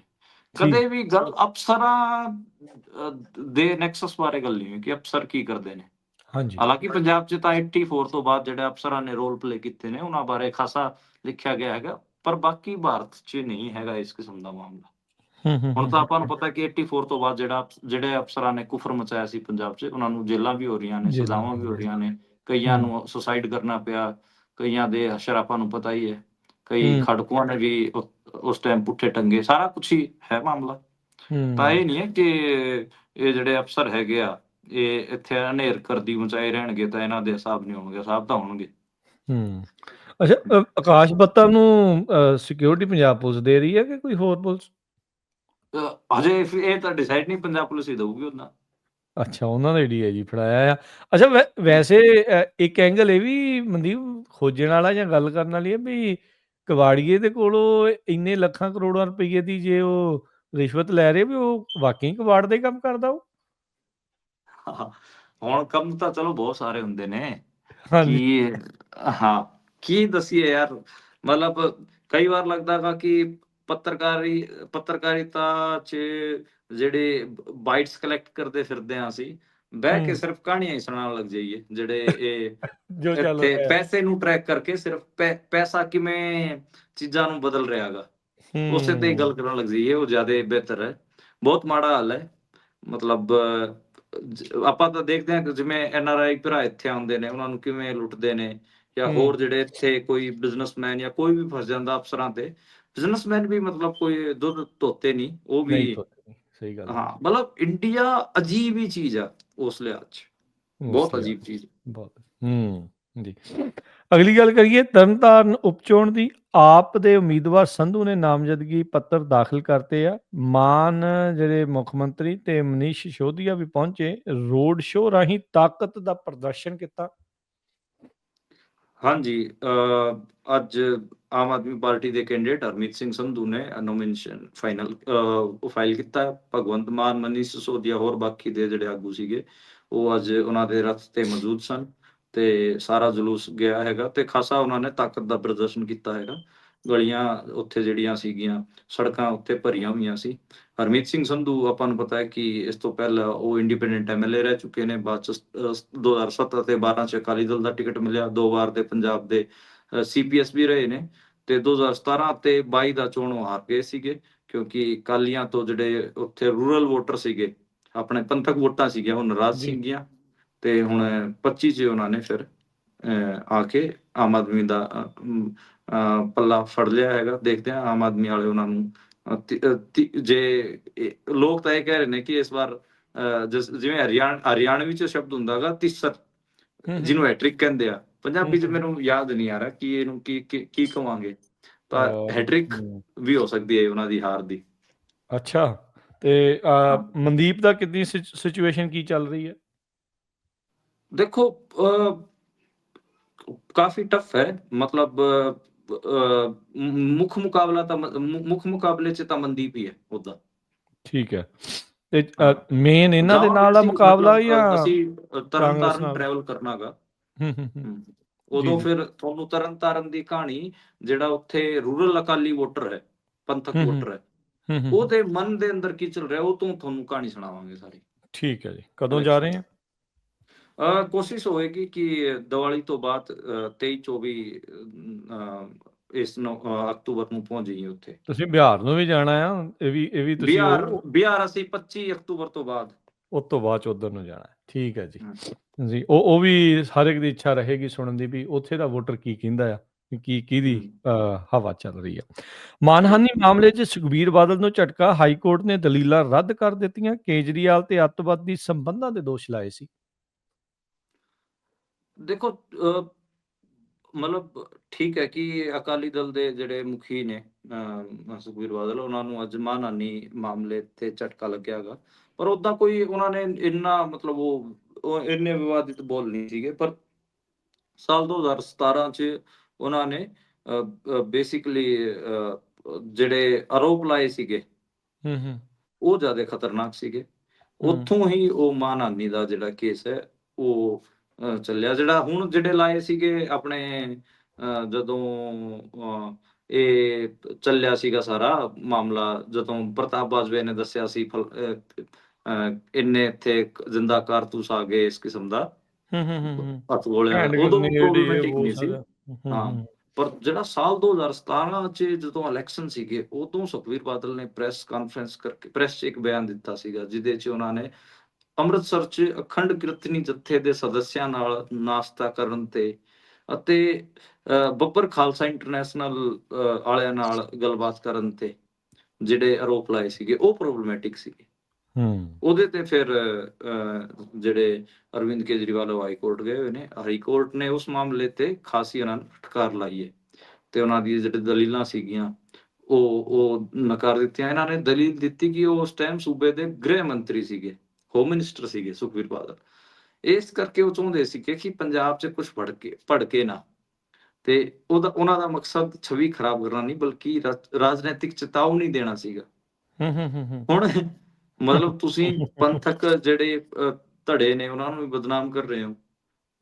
ਕਦੇ ਵੀ ਗੱਲ ਅਫਸਰਾਂ ਦੇ ਨੈਕਸਸ ਬਾਰੇ ਗੱਲ ਨਹੀਂ ਹੋਈ ਕਿ ਅਫਸਰ ਕੀ ਕਰਦੇ ਨੇ। ਹਾਂਜੀ। ਹਾਲਾਂਕਿ ਪੰਜਾਬ 'ਚ ਤਾਂ 84 ਤੋਂ ਬਾਅਦ ਜਿਹੜੇ ਅਫਸਰਾਂ ਨੇ ਰੋਲ ਪਲੇ ਕੀਤੇ ਨੇ, ਉਹਨਾਂ ਬਾਰੇ ਖਾਸਾ ਲਿਖਿਆ ਗਿਆ ਹੈਗਾ, ਪਰ ਬਾਕੀ ਭਾਰਤ 'ਚ ਨਹੀਂ ਹੈਗਾ ਇਸ ਕਿਸਮ ਦਾ ਮਾਮਲਾ। ਹੁਣ ਤਾਂ ਆਪਾਂ ਨੂੰ ਪਤਾ ਕਿ 84 ਤੋਂ ਬਾਅਦ ਜਿਹੜੇ ਅਫਸਰਾਂ ਨੇ ਕੁਫਰ ਮਚਾਇਆ ਸੀ ਪੰਜਾਬ 'ਚ, ਉਹਨਾਂ ਨੂੰ ਜੇਲ੍ਹਾਂ ਵੀ ਹੋ ਰਹੀਆਂ ਨੇ, ਜੇਲਾਂ ਸਜ਼ਾਵਾਂ ਵੀ ਹੋ ਰਹੀਆਂ ਨੇ, ਕਈਆਂ ਹੂੰ। ਨੂੰ ਸੁਸਾਈਡ ਕਰਨਾ ਪਿਆ, ਕਈਆਂ ਦੇ ਹਸ਼ਰ ਆਪਾਂ ਨੂੰ ਪਤਾ ਹੀ ਹੈ, ਕਈ ਹੂੰ। ਖੜਕੂਆਂ ਨੇ ਵੀ ਉਸ ਟਾਈਮ ਪੁੱਠੇ ਟੰਗੇ, ਸਾਰਾ ਕੁਛ ਹੀ ਹੈ ਮਾਮਲਾ। ਤਾਂ ਹੂੰ। ਇਹ ਨਹੀਂ ਹੈ ਕਿ ਇਹ ਜਿਹੜੇ ਅਫਸਰ ਹੈਗੇ ਆ, ਇਹ ਇੱਥੇ ਹਨੇਰ ਕਰਦੀ ਮਚਾਏ ਰਹਿਣਗੇ ਤਾਂ ਇਹਨਾਂ ਦੇ ਹਿਸਾਬ ਨਹੀਂ ਹੋਣਗੇ, ਹਿਸਾਬ ਤਾਂ ਹੋਣਗੇ। ਹੂੰ। ਅੱਛਾ, ਆਕਾਸ਼ ਬੱਤਾ ਨੂੰ ਸਿਕਿਉਰਿਟੀ ਪੰਜਾਬ ਪੁਲਿਸ ਦੇ ਰਹੀ ਹੈ ਕਿ ਕੋਈ ਹੋਰ ਪੁਲਿਸ? ਹਜੇ ਇਹ ਤਾਂ ਡਿਸਾਈਡ ਨਹੀਂ ਪੰਜਾਬ ਪੁਲਿਸ ਹੀ ਦਊਗੀ ਉਹਨਾਂ। ਅੱਛਾ, ਉਹਨਾਂ ਨੇ ਡੀਆਈਜੀ ਫੜਾਇਆ ਆ। ਅੱਛਾ, ਵੈਸੇ ਇੱਕ ਐਂਗਲ ਇਹ ਵੀ ਮਨਦੀਪ ਖੋਜਣ ਵਾਲਾ ਜਾਂ ਗੱਲ ਕਰਨ ਵਾਲੀ ਹੈ ਵੀ ਕਬਾੜੀਏ ਦੇ ਕੋਲੋਂ ਇੰਨੇ ਲੱਖਾਂ ਕਰੋੜਾਂ ਰੁਪਈਏ ਦੀ ਜੇ ਉਹ ਰਿਸ਼ਵਤ ਲੈ ਰਹੇ, ਵੀ ਉਹ ਵਾਕਈ ਕਬਾੜ ਦਾ ਹੀ ਕੰਮ ਕਰਦਾ ਉਹ? ਹੁਣ ਕੰਮ ਤਾਂ ਚਲੋ ਬਹੁਤ ਸਾਰੇ ਹੁੰਦੇ ਨੇ ਹਾਂਜੀ। ਕਿ ਹਾਂ, ਕੀ ਦੱਸੀਏ ਯਾਰ, ਮਤਲਬ ਕਈ ਵਾਰ ਲੱਗਦਾ ਹੈਗਾ ਕਿ ਪੱਤਰਕਾਰਿਤਾ 'ਚ ਜਿਹੜੇ ਬਾਈਟਸ ਕਲੈਕਟ ਕਰਦੇ ਫਿਰਦੇ ਹਾਂ ਅਸੀਂ, ਬਹਿ ਕੇ ਹੂੰ। ਸਿਰਫ ਕਹਾਣੀਆਂ ਹੀ ਸੁਣਾਉਣ ਲੱਗ ਜਾਈਏ। ਜਿਹੜੇ ਇਹ ਜੋ ਚੱਲ ਇੱਥੇ ਰਿਹਾ। ਪੈਸੇ ਨੂੰ ਟਰੈਕ ਕਰਕੇ ਸਿਰਫ ਪੈਸਾ ਕਿਵੇਂ ਚੀਜ਼ਾਂ ਨੂੰ ਬਦਲ ਰਿਹਾ ਹੈਗਾ, ਉਸੇ ਤੇ ਹੀ ਹੂੰ। ਗੱਲ ਕਰਨ ਲੱਗ ਜਾਈਏ, ਉਹ ਜ਼ਿਆਦਾ ਬਿਹਤਰ ਹੈ। ਬਹੁਤ ਮਾੜਾ ਹਾਲ ਹੈ। ਮਤਲਬ ਆਪਾਂ ਤਾਂ ਦੇਖਦੇ ਹਾਂ ਕਿ ਜਿਵੇਂ ਐਨਆਰਆਈ ਭਰਾ ਇੱਥੇ ਆਉਂਦੇ ਨੇ, ਉਹਨਾਂ ਨੂੰ ਕਿਵੇਂ ਲੁੱਟਦੇ ਨੇ, ਜਾਂ ਹੂੰ। ਹੋਰ ਜਿਹੜੇ ਇੱਥੇ ਕੋਈ ਬਿਜ਼ਨਸਮੈਨ ਜਾਂ ਕੋਈ ਵੀ ਫਸ ਜਾਂਦਾ ਅਫਸਰਾਂ ਤੇ। ਬਿਜ਼ਨਸਮੈਨ ਵੀ ਮਤਲਬ ਕੋਈ ਦੁੱਧ ਧੋਤੇ ਨਹੀਂ, ਉਹ ਨਹੀਂ ਵੀ। ਧੋਤੇ, ਸਹੀ ਗੱਲ ਹੈ। ਹਾਂ, ਮਤਲਬ ਇੰਡੀਆ ਅਜੀਬ ਹੀ ਚੀਜ਼ ਆ ਉਸ ਲਿਹਾਜ਼ 'ਚ, ਉਸ ਬਹੁਤ ਲਿਹਾਜ਼ ਅਜੀਬ ਚੀਜ਼। ਬਹੁਤ। ਜੀ। ਅਗਲੀ ਗੱਲ ਕਰੀਏ, ਤਰਨਤਾਰਨ ਉਪਚੋਣ ਦੀ। ਆਪ ਦੇ ਉਮੀਦਵਾਰ ਸੰਧੂ ਨੇ ਨਾਮਜ਼ਦਗੀ ਪੱਤਰ ਦਾਖਲ ਕਰਤੇ ਆ। ਮਾਨ ਜਿਹੜੇ ਮੁੱਖ ਮੰਤਰੀ ਤੇ ਮਨੀਸ਼ ਸਿਸੋਦੀਆ ਵੀ ਪਹੁੰਚੇ, ਰੋਡ ਸ਼ੋਅ ਰਾਹੀਂ ਤਾਕਤ ਦਾ ਪ੍ਰਦਰਸ਼ਨ ਕੀਤਾ। ਹਾਂਜੀ, ਅੱਜ ਆਮ ਆਦਮੀ ਪਾਰਟੀ ਦੇ ਕੈਂਡੀਡੇਟ ਹਰਮੀਤ ਸਿੰਘ ਸੰਧੂ ਨੇ ਨੋਮੀਨੇਸ਼ਨ ਫਾਈਲ ਕੀਤਾ। ਭਗਵੰਤ ਮਾਨ, ਮਨੀਸ਼ ਸਿਸੋਦੀਆ, ਹੋਰ ਬਾਕੀ ਦੇ ਜਿਹੜੇ ਆਗੂ ਸੀਗੇ, ਉਹ ਅੱਜ ਉਹਨਾਂ ਦੇ ਰਥ ਤੇ ਮੌਜੂਦ ਸਨ ਤੇ ਸਾਰਾ ਜਲੂਸ ਗਿਆ ਹੈਗਾ ਤੇ ਖਾਸਾ ਉਹਨਾਂ ਨੇ ਤਾਕਤ ਦਾ ਪ੍ਰਦਰਸ਼ਨ ਕੀਤਾ ਹੈਗਾ। ਗਲੀਆਂ ਉੱਥੇ ਜਿਹੜੀਆਂ ਸੀਗੀਆਂ, ਸੜਕਾਂ ਉੱਥੇ ਭਰੀਆਂ ਹੋਈਆਂ ਸੀ। ਹਰਮੀਤ ਸਿੰਘ ਸੰਧੂ, ਆਪਾਂ ਨੂੰ ਪਤਾ ਹੈ ਕਿ ਇਸ ਤੋਂ ਪਹਿਲਾਂ ਉਹ ਇੰਡੀਪੈਂਡੈਂਟ ਐਮਐਲਏ ਰਹਿ ਚੁੱਕੇ ਨੇ। ਬਾਅਦ 'ਚ 2007 ਅਤੇ 12 'ਚ ਅਕਾਲੀ ਦਲ ਦਾ ਟਿਕਟ ਮਿਲਿਆ। 2 ਵਾਰ ਦੇ ਪੰਜਾਬ ਦੇ ਸੀਪੀਐਸ ਵੀ ਰਹੇ ਨੇ ਤੇ 2017 ਅਤੇ 22 ਦਾ ਚੋਣ ਹਾਰ ਗਏ ਸੀਗੇ, ਕਿਉਂਕਿ ਅਕਾਲੀਆਂ ਤੋਂ ਜਿਹੜੇ ਉੱਥੇ ਰੂਰਲ ਵੋਟਰ ਸੀਗੇ, ਆਪਣੇ ਪੰਥਕ ਵੋਟਾਂ ਸੀਗੀਆਂ, ਉਹ ਨਾਰਾਜ਼ ਜੀ। ਸੀਗੀਆਂ। ਤੇ ਹੁਣ 25 'ਚ ਉਹਨਾਂ ਨੇ ਫਿਰ ਆ ਕੇ ਆਮ ਆਦਮੀ ਦਾ ਪੱਲਾ ਫੜ ਲਿਆ ਹੈਗਾ। ਦੇਖਦੇ ਹਾਂ ਆਮ ਆਦਮੀ ਵਾਲੇ ਉਹਨਾਂ ਨੂੰ ਜੇ ਲੋਕ ਤਾਂ ਇਹ ਕਹਿ ਰਹੇ ਨੇ ਕਿ ਇਸ ਵਾਰ ਜਿਵੇਂ ਹਰਿਆਣਵੀ 'ਚ ਸ਼ਬਦ ਹੁੰਦਾ ਗਾ ਤਿੱਸਰ, ਜਿਹਨੂੰ ਹੈਟ੍ਰਿਕ ਕਹਿੰਦੇ ਆ। ਪੰਜਾਬੀ 'ਚ ਮੈਨੂੰ ਯਾਦ ਨਹੀਂ ਆ ਰਿਹਾ ਕਿ ਇਹਨੂੰ ਕੀ ਕਵਾਂਗੇ। ਤਾਂ ਹੈਟ੍ਰਿਕ ਵੀ ਹੋ ਸਕਦੀ ਹੈ ਉਹਨਾਂ ਦੀ ਹਾਰ ਦੀ। ਅੱਛਾ, ਤੇ ਮਨਦੀਪ ਦਾ ਕਿੰਨੀ ਸਿਚੁਏਸ਼ਨ ਕੀ ਚੱਲ ਰਹੀ ਹੈ? ਦੇਖੋ ਕਾਫੀ ਟਫ ਹੈ, ਮਤਲਬ ਮੁੱਖ ਮੁਕਾਬਲੇ 'ਚ ਤਾਂ ਮਨਦੀਪ ਹੀ ਹੈ ਉਹਦਾ। ਠੀਕ ਹੈ, ਤੇ ਮੇਨ ਇਹਨਾਂ ਦੇ ਨਾਲ ਦਾ ਮੁਕਾਬਲਾ ਜਾਂ ਅਸੀਂ ਕਾਂਗਰਸ ਤਰਨਤਾਰਨ ਨਾਲ? ਟਰੈਵਲ ਕਰਨਾ ਗਾ। ਉਦੋਂ ਫਿਰ ਤੁਹਾਨੂੰ ਤਰਨਤਾਰਨ ਦੀ ਕਹਾਣੀ, ਜਿਹੜਾ ਉੱਥੇ ਰੂਰਲ ਅਕਾਲੀ ਵੋਟਰ ਹੈ, ਪੰਥਕ ਵੋਟਰ ਹੈ, ਉਹਦੇ ਮਨ ਦੇ ਅੰਦਰ ਕੀ ਚੱਲ ਰਿਹਾ ਉਹ ਤੋਂ ਤੁਹਾਨੂੰ ਕਹਾਣੀ ਸੁਣਾਵਾਂਗੇ ਸਾਰੀ। ਠੀਕ ਹੈ ਜੀ, ਕਦੋਂ ਜਾ ਰਹੇ ਆ? ਕੋਸ਼ਿਸ਼ ਹੋਏਗੀ ਕਿ ਦੀਵਾਲੀ ਤੋਂ ਬਾਅਦ 23-24 ਇਸ ਅਕਤੂਬਰ ਨੂੰ ਪਹੁੰਚ ਜਾਈਏ ਉੱਥੇ। ਤੁਸੀਂ ਬਿਹਾਰ ਨੂੰ ਵੀ ਜਾਣਾ ਆ? ਇਹ ਵੀ ਤੁਸੀਂ ਬਿਹਾਰ ਅਸੀਂ 25 ਅਕਤੂਬਰ ਤੋਂ ਬਾਅਦ, ਉਸ ਤੋਂ ਬਾਅਦ 'ਚ ਉੱਧਰ ਨੂੰ ਜਾਣਾ। ਠੀਕ ਹੈ ਜੀ। ਜੀ, ਉਹ ਵੀ ਹਰ ਇੱਕ ਦੀ ਇੱਛਾ ਰਹੇਗੀ ਸੁਣਨ ਦੀ ਵੀ ਉੱਥੇ ਦਾ ਵੋਟਰ ਕੀ ਕਹਿੰਦਾ ਆ, ਕਿਹਦੀ ਹਵਾ ਚੱਲ ਰਹੀ ਆ। ਮਾਨਹਾਨੀ ਮਾਮਲੇ 'ਚ ਸੁਖਬੀਰ ਬਾਦਲ ਨੂੰ ਝਟਕਾ, ਹਾਈ ਕੋਰਟ ਨੇ ਦਲੀਲਾਂ ਰੱਦ ਕਰ ਦਿੱਤੀਆਂ। ਕੇਜਰੀਵਾਲ ਤੇ ਅੱਤਵਾਦੀ ਸੰਬੰਧਾਂ ਦੇ ਦੋਸ਼ ਲਾਏ ਸੀ। ਦੇਖੋ ਮਤਲਬ ਠੀਕ ਹੈ ਕਿ ਅਕਾਲੀ ਦਲ ਦੇ ਜਿਹੜੇ ਮੁਖੀ ਨੇ ਸੁਖਬੀਰ ਬਾਦਲ, ਉਹਨਾਂ ਨੂੰ ਅੱਜ ਮਾਨਹਾਨੀ ਮਾਮਲੇ ਤੇ ਝਟਕਾ ਲੱਗਿਆ ਗਾ। ਪਰ ਓਦਾਂ ਕੋਈ ਉਹਨਾਂ ਨੇ ਇੰਨਾ ਮਤਲਬ ਉਹ ਇੰਨੇ ਵਿਵਾਦਿਤ ਬੋਲ ਨਹੀਂ ਸੀਗੇ। ਪਰ ਸਾਲ 2017 'ਚ ਉਹਨਾਂ ਨੇ ਬੇਸਿਕਲੀ ਜਿਹੜੇ ਆਰੋਪ ਲਾਏ ਸੀਗੇ ਉਹ ਜ਼ਿਆਦਾ ਖਤਰਨਾਕ ਸੀਗੇ। ਉੱਥੋਂ ਹੀ ਉਹ ਮਾਨਹਾਨੀ ਦਾ ਜਿਹੜਾ ਕੇਸ ਹੈ ਉਹ ਚੱਲਿਆ। ਜਿਹੜਾ ਹੁਣ ਜਿਹੜੇ ਲਾਏ ਸੀਗੇ ਆਪਣੇ ਜਦੋਂ ਇਹ ਚੱਲਿਆ ਸੀਗਾ ਸਾਰਾ ਮਾਮਲਾ, ਜਦੋਂ ਪ੍ਰਤਾਪ ਬਾਜਵਾ ਨੇ ਦੱਸਿਆ ਸੀ ਇੰਨੇ ਇੱਥੇ ਜ਼ਿੰਦਾ ਕਾਰਤੂਸ ਆ ਗਏ ਇਸ ਕਿਸਮ ਦਾ ਹੱਥ ਗੋਲਿਆਂ ਦਾ, ਉਦੋਂ ਪ੍ਰੋਬਲਮੈਟਿਕ ਨਹੀਂ ਸੀ। ਹਾਂ, ਪਰ ਜਿਹੜਾ ਸਾਲ 2017 'ਚ ਜਦੋਂ ਇਲੈਕਸ਼ਨ ਸੀਗੇ, ਉਦੋਂ ਸੁਖਬੀਰ ਬਾਦਲ ਨੇ ਪ੍ਰੈਸ ਕਾਨਫਰੰਸ ਕਰਕੇ ਪ੍ਰੈਸ 'ਚ ਇੱਕ ਬਿਆਨ ਦਿੱਤਾ ਸੀਗਾ, ਜਿਹਦੇ 'ਚ ਉਹਨਾਂ ਨੇ ਅੰਮ੍ਰਿਤਸਰ 'ਚ ਅਖੰਡ ਕੀਰਤਨੀ ਜੱਥੇ ਦੇ ਸਦੱਸਿਆਂ ਨਾਲ ਨਾਸ਼ਤਾ ਕਰਨ ਤੇ ਅਤੇ ਬੱਬਰ ਖਾਲਸਾ ਇੰਟਰਨੈਸ਼ਨਲ ਵਾਲਿਆਂ ਨਾਲ ਗੱਲਬਾਤ ਕਰਨ ਤੇ ਜਿਹੜੇ ਆਰੋਪ ਲਾਏ ਸੀਗੇ ਉਹ ਪ੍ਰੋਬਲਮੈਟਿਕ ਸੀਗੇ। ਉਹਦੇ ਤੇ ਫਿਰ ਜਿਹੜੇ ਅਰਵਿੰਦ ਕੇਜਰੀਵਾਲ ਹਾਈ ਕੋਰਟ ਗਏ ਹੋਏ ਨੇ। ਹਾਈ ਕੋਰਟ ਨੇ ਉਸ ਮਾਮਲੇ ਤੇ ਖਾਸੀ ਉਹਨਾਂ ਨੂੰ ਫਟਕਾਰ ਲਾਈ ਹੈ ਤੇ ਉਹਨਾਂ ਦੀ ਜਿਹੜੀ ਦਲੀਲਾਂ ਸੀਗੀਆਂ ਉਹ ਨਕਾਰ ਦਿੱਤੀਆਂ। ਇਹਨਾਂ ਨੇ ਦਲੀਲ ਦਿੱਤੀ ਕਿ ਉਹ ਉਸ ਟਾਈਮ ਸੂਬੇ ਦੇ ਗ੍ਰਹਿ ਮੰਤਰੀ ਸੀਗੇ, ਹੋਮ ਮਿਨਿਸਟਰ ਸੀਗੇ ਸੁਖਬੀਰ ਬਾਦਲ। ਇਸ ਕਰਕੇ ਉਹ ਚਾਹੁੰਦੇ ਸੀਗੇ ਕਿ ਪੰਜਾਬ 'ਚ ਕੁਝ ਭੜਕੇ ਨਾ, ਤੇ ਉਹਨਾਂ ਦਾ ਮਕਸਦ ਛਵੀ ਖਰਾਬ ਕਰਨਾ ਨਹੀਂ, ਬਲਕਿ ਰਾਜਨੀਤਿਕ ਚੇਤਾਵਨੀ ਦੇਣਾ ਸੀਗਾ। ਹੁਣ ਮਤਲਬ ਤੁਸੀਂ ਪੰਥਕ ਜਿਹੜੇ ਧੜੇ ਨੇ ਉਹਨਾਂ ਨੂੰ ਵੀ ਬਦਨਾਮ ਕਰ ਰਹੇ ਹੋ,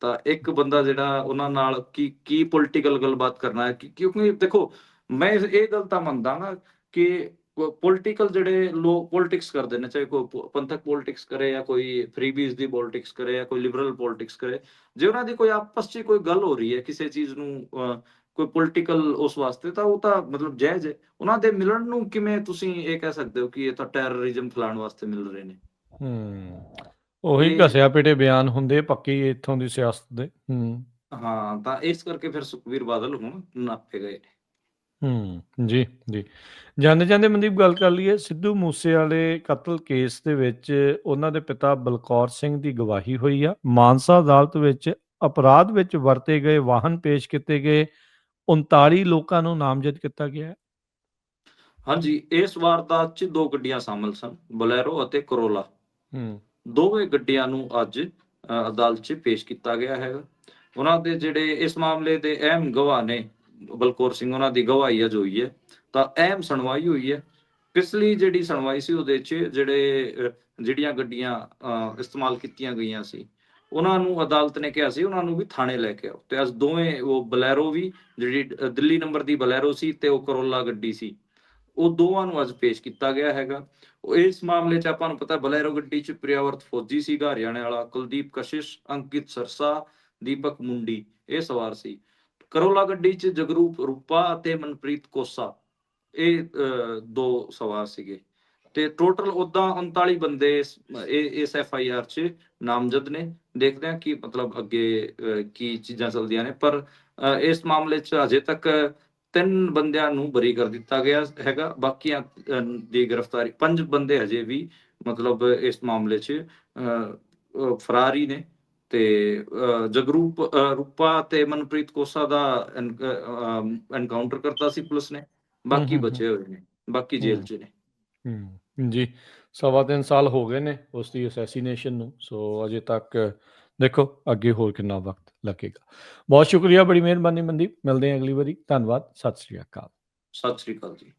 ਤਾਂ ਇੱਕ ਬੰਦਾ ਜਿਹੜਾ ਉਹਨਾਂ ਨਾਲ ਕੀ ਪੋਲੀਟੀਕਲ ਗੱਲਬਾਤ ਕਰਨਾ ਹੈ। ਕਿਉਂਕਿ ਦੇਖੋ ਮੈਂ ਇਹ ਗੱਲ ਤਾਂ ਮੰਨਦਾ ਨਾ ਕਿ ਪੋਲੀਟੀਕਲ ਜਿਹੜੇ ਲੋਕ ਪੋਲਿਟਿਕਸ ਕਰਦੇ ਨੇ, ਚਾਹੇ ਕੋਈ ਪੰਥਕ ਪੋਲਿਟਿਕਸ ਕਰੇ ਜਾਂ ਕੋਈ ਫਰੀਬੀਜ਼ ਦੀ ਪੋਲਿਟਿਕਸ ਕਰੇ ਜਾਂ ਕੋਈ ਲਿਬਰਲ ਪੋਲਿਟਿਕਸ ਕਰੇ, ਜੇ ਉਹਨਾਂ ਦੀ ਕੋਈ ਆਪਸ 'ਚ ਕੋਈ ਗੱਲ ਹੋ ਰਹੀ ਹੈ ਕਿਸੇ ਚੀਜ਼ ਨੂੰ ਕੋਈ ਪੋਲੀਟੀਕਲ ਉਸ ਵਾਸਤੇ, ਤਾਂ ਉਹ ਤਾਂ ਮਤਲਬ ਜਾਇਜ਼ ਹੈ। ਉਹਨਾਂ ਦੇ ਮਿਲਣ ਨੂੰ ਕਿਵੇਂ ਤੁਸੀਂ ਇਹ ਕਹਿ ਸਕਦੇ ਹੋ ਕਿ ਇਹ ਤਾਂ ਟੈਰਰਿਜ਼ਮ ਫੈਲਾਉਣ ਵਾਸਤੇ ਮਿਲ ਰਹੇ ਨੇ? ਉਹੀ ਘਸਿਆ ਪਿਟੇ ਬਿਆਨ ਹੁੰਦੇ ਪੱਕੀ ਇੱਥੋਂ ਦੀ ਸਿਆਸਤ ਦੇ। ਹਾਂ, ਤਾਂ ਇਸ ਕਰਕੇ ਫਿਰ ਸੁਖਬੀਰ ਬਾਦਲ ਹੁਣ ਨਾਪੇ ਗਏ ਨੇ। ਜੀ ਜੀ, ਜਾਂਦੇ ਮਨਦੀਪ ਗੱਲ ਕਰ ਲਈਏ ਸਿੱਧੂ ਮੂਸੇ ਵਾਲੇ ਕਤਲ ਕੇਸ ਦੇ ਵਿੱਚ ਉਹਨਾਂ ਦੇ ਪਿਤਾ ਬਲਕੌਰ ਸਿੰਘ ਦੀ ਗਵਾਹੀ ਹੋਈ ਆ। ਮਾਨਸਾ ਅਦਾਲਤ ਵਿੱਚ ਅਪਰਾਧ ਵਿੱਚ ਵਰਤੇ ਗਏ ਵਾਹਨ ਪੇਸ਼ ਕੀਤੇ ਗਏ, 39 ਲੋਕਾਂ ਨੂੰ ਨਾਮਜ਼ਦ ਕੀਤਾ ਗਿਆ ਹੈ। ਹਾਂਜੀ, ਇਸ ਵਾਰਦਾਤ 'ਚ 2 ਗੱਡੀਆਂ ਸ਼ਾਮਲ ਸਨ, ਬਲੈਰੋ ਅਤੇ ਕਰੋਲਾ। ਦੋਵੇਂ ਗੱਡੀਆਂ ਨੂੰ ਅੱਜ ਅਦਾਲਤ 'ਚ ਪੇਸ਼ ਕੀਤਾ ਗਿਆ ਹੈਗਾ। ਉਹਨਾਂ ਦੇ ਜਿਹੜੇ ਇਸ ਮਾਮਲੇ ਦੇ ਅਹਿਮ ਗਵਾਹ ਨੇ ਬਲਕੌਰ ਸਿੰਘ, ਉਹਨਾਂ ਦੀ ਗਵਾਹੀ ਅੱਜ ਹੋਈ ਹੈ, ਤਾਂ ਅਹਿਮ ਸੁਣਵਾਈ ਹੋਈ ਹੈ। ਪਿਛਲੀ ਜਿਹੜੀ ਸੁਣਵਾਈ ਸੀ ਉਹਦੇ 'ਚ ਜਿਹੜੀਆਂ ਗੱਡੀਆਂ ਇਸਤੇਮਾਲ ਕੀਤੀਆਂ ਗਈਆਂ ਸੀ ਉਹਨਾਂ ਨੂੰ ਅਦਾਲਤ ਨੇ ਕਿਹਾ ਸੀ ਉਹਨਾਂ ਨੂੰ ਵੀ ਥਾਣੇ ਲੈ ਕੇ ਆਓ, ਤੇ ਅੱਜ ਦੋਵੇਂ ਉਹ ਬਲੈਰੋ ਵੀ ਜਿਹੜੀ ਦਿੱਲੀ ਨੰਬਰ ਦੀ ਬਲੈਰੋ ਸੀ ਤੇ ਉਹ ਕਰੋਲਾ ਗੱਡੀ ਸੀ, ਉਹ ਦੋਵਾਂ ਨੂੰ ਅੱਜ ਪੇਸ਼ ਕੀਤਾ ਗਿਆ ਹੈਗਾ। ਇਸ ਮਾਮਲੇ 'ਚ ਆਪਾਂ ਨੂੰ ਪਤਾ ਬਲੈਰੋ ਗੱਡੀ 'ਚ ਪ੍ਰਿਆਵਰਤ ਫੌਜੀ ਸੀਗਾ ਹਰਿਆਣੇ ਵਾਲਾ, ਕੁਲਦੀਪ ਕਸ਼ਿਸ਼, ਅੰਕਿਤ ਸਰਸਾ, ਦੀਪਕ ਮੁੰਡੀ ਇਹ ਸਵਾਰ ਸੀ। ਕਰੋਲਾ ਗੱਡੀ 'ਚ ਜਗਰੂਪ ਰੂਪਾ ਅਤੇ ਮਨਪ੍ਰੀਤ ਕੋਸਾ ਇਹ 2 ਸਵਾਰ ਸੀਗੇ। ਤੇ ਟੋਟਲ ਉਦਾਂ 39 ਬੰਦੇ ਇਸ FIR 'ਚ ਨਾਮਜ਼ਦ ਨੇ। ਦੇਖਦੇ ਹਾਂ ਕਿ ਮਤਲਬ ਅੱਗੇ ਕੀ ਚੀਜ਼ਾਂ ਚੱਲਦੀਆਂ ਨੇ, ਪਰ ਇਸ ਮਾਮਲੇ 'ਚ ਹਜੇ ਤੱਕ 3 ਬੰਦਿਆਂ ਨੂੰ ਬਰੀ ਕਰ ਦਿੱਤਾ ਗਿਆ ਹੈਗਾ। ਬਾਕੀਆਂ ਦੀ ਗ੍ਰਿਫਤਾਰੀ 5 ਬੰਦੇ ਹਜੇ ਵੀ ਮਤਲਬ ਇਸ ਮਾਮਲੇ 'ਚ ਫਰਾਰ ਹੀ ਨੇ। ਤੇ ਜਗਰੂਪ ਰੂਪਾ ਤੇ ਮਨਪ੍ਰੀਤ ਕੋਸਾ ਦਾ ਐਨਕਾਊਂਟਰ ਕਰਤਾ ਸੀ ਪੁਲਿਸ ਨੇ। ਬਾਕੀ ਬਚੇ ਹੋਏ ਨੇ, ਬਾਕੀ ਜੇਲ੍ਹ 'ਚ ਨੇ। ਜੀ 3.25 ਸਾਲ ਹੋ ਗਏ ਨੇ ਉਸ ਦੀ ਅਸੈਸੀਨੇਸ਼ਨ ਨੂੰ। ਸੋ ਅਜੇ ਤੱਕ ਦੇਖੋ ਅੱਗੇ ਹੋਰ ਕਿੰਨਾ ਵਕਤ ਲੱਗੇਗਾ। ਬਹੁਤ ਸ਼ੁਕਰੀਆ, ਬੜੀ ਮਿਹਰਬਾਨੀ ਮਨਦੀਪ। ਮਿਲਦੇ ਹਾਂ ਅਗਲੀ ਵਾਰੀ। ਧੰਨਵਾਦ। ਸਤਿ ਸ਼੍ਰੀ ਅਕਾਲ। ਸਤਿ ਸ਼੍ਰੀ ਅਕਾਲ ਜੀ।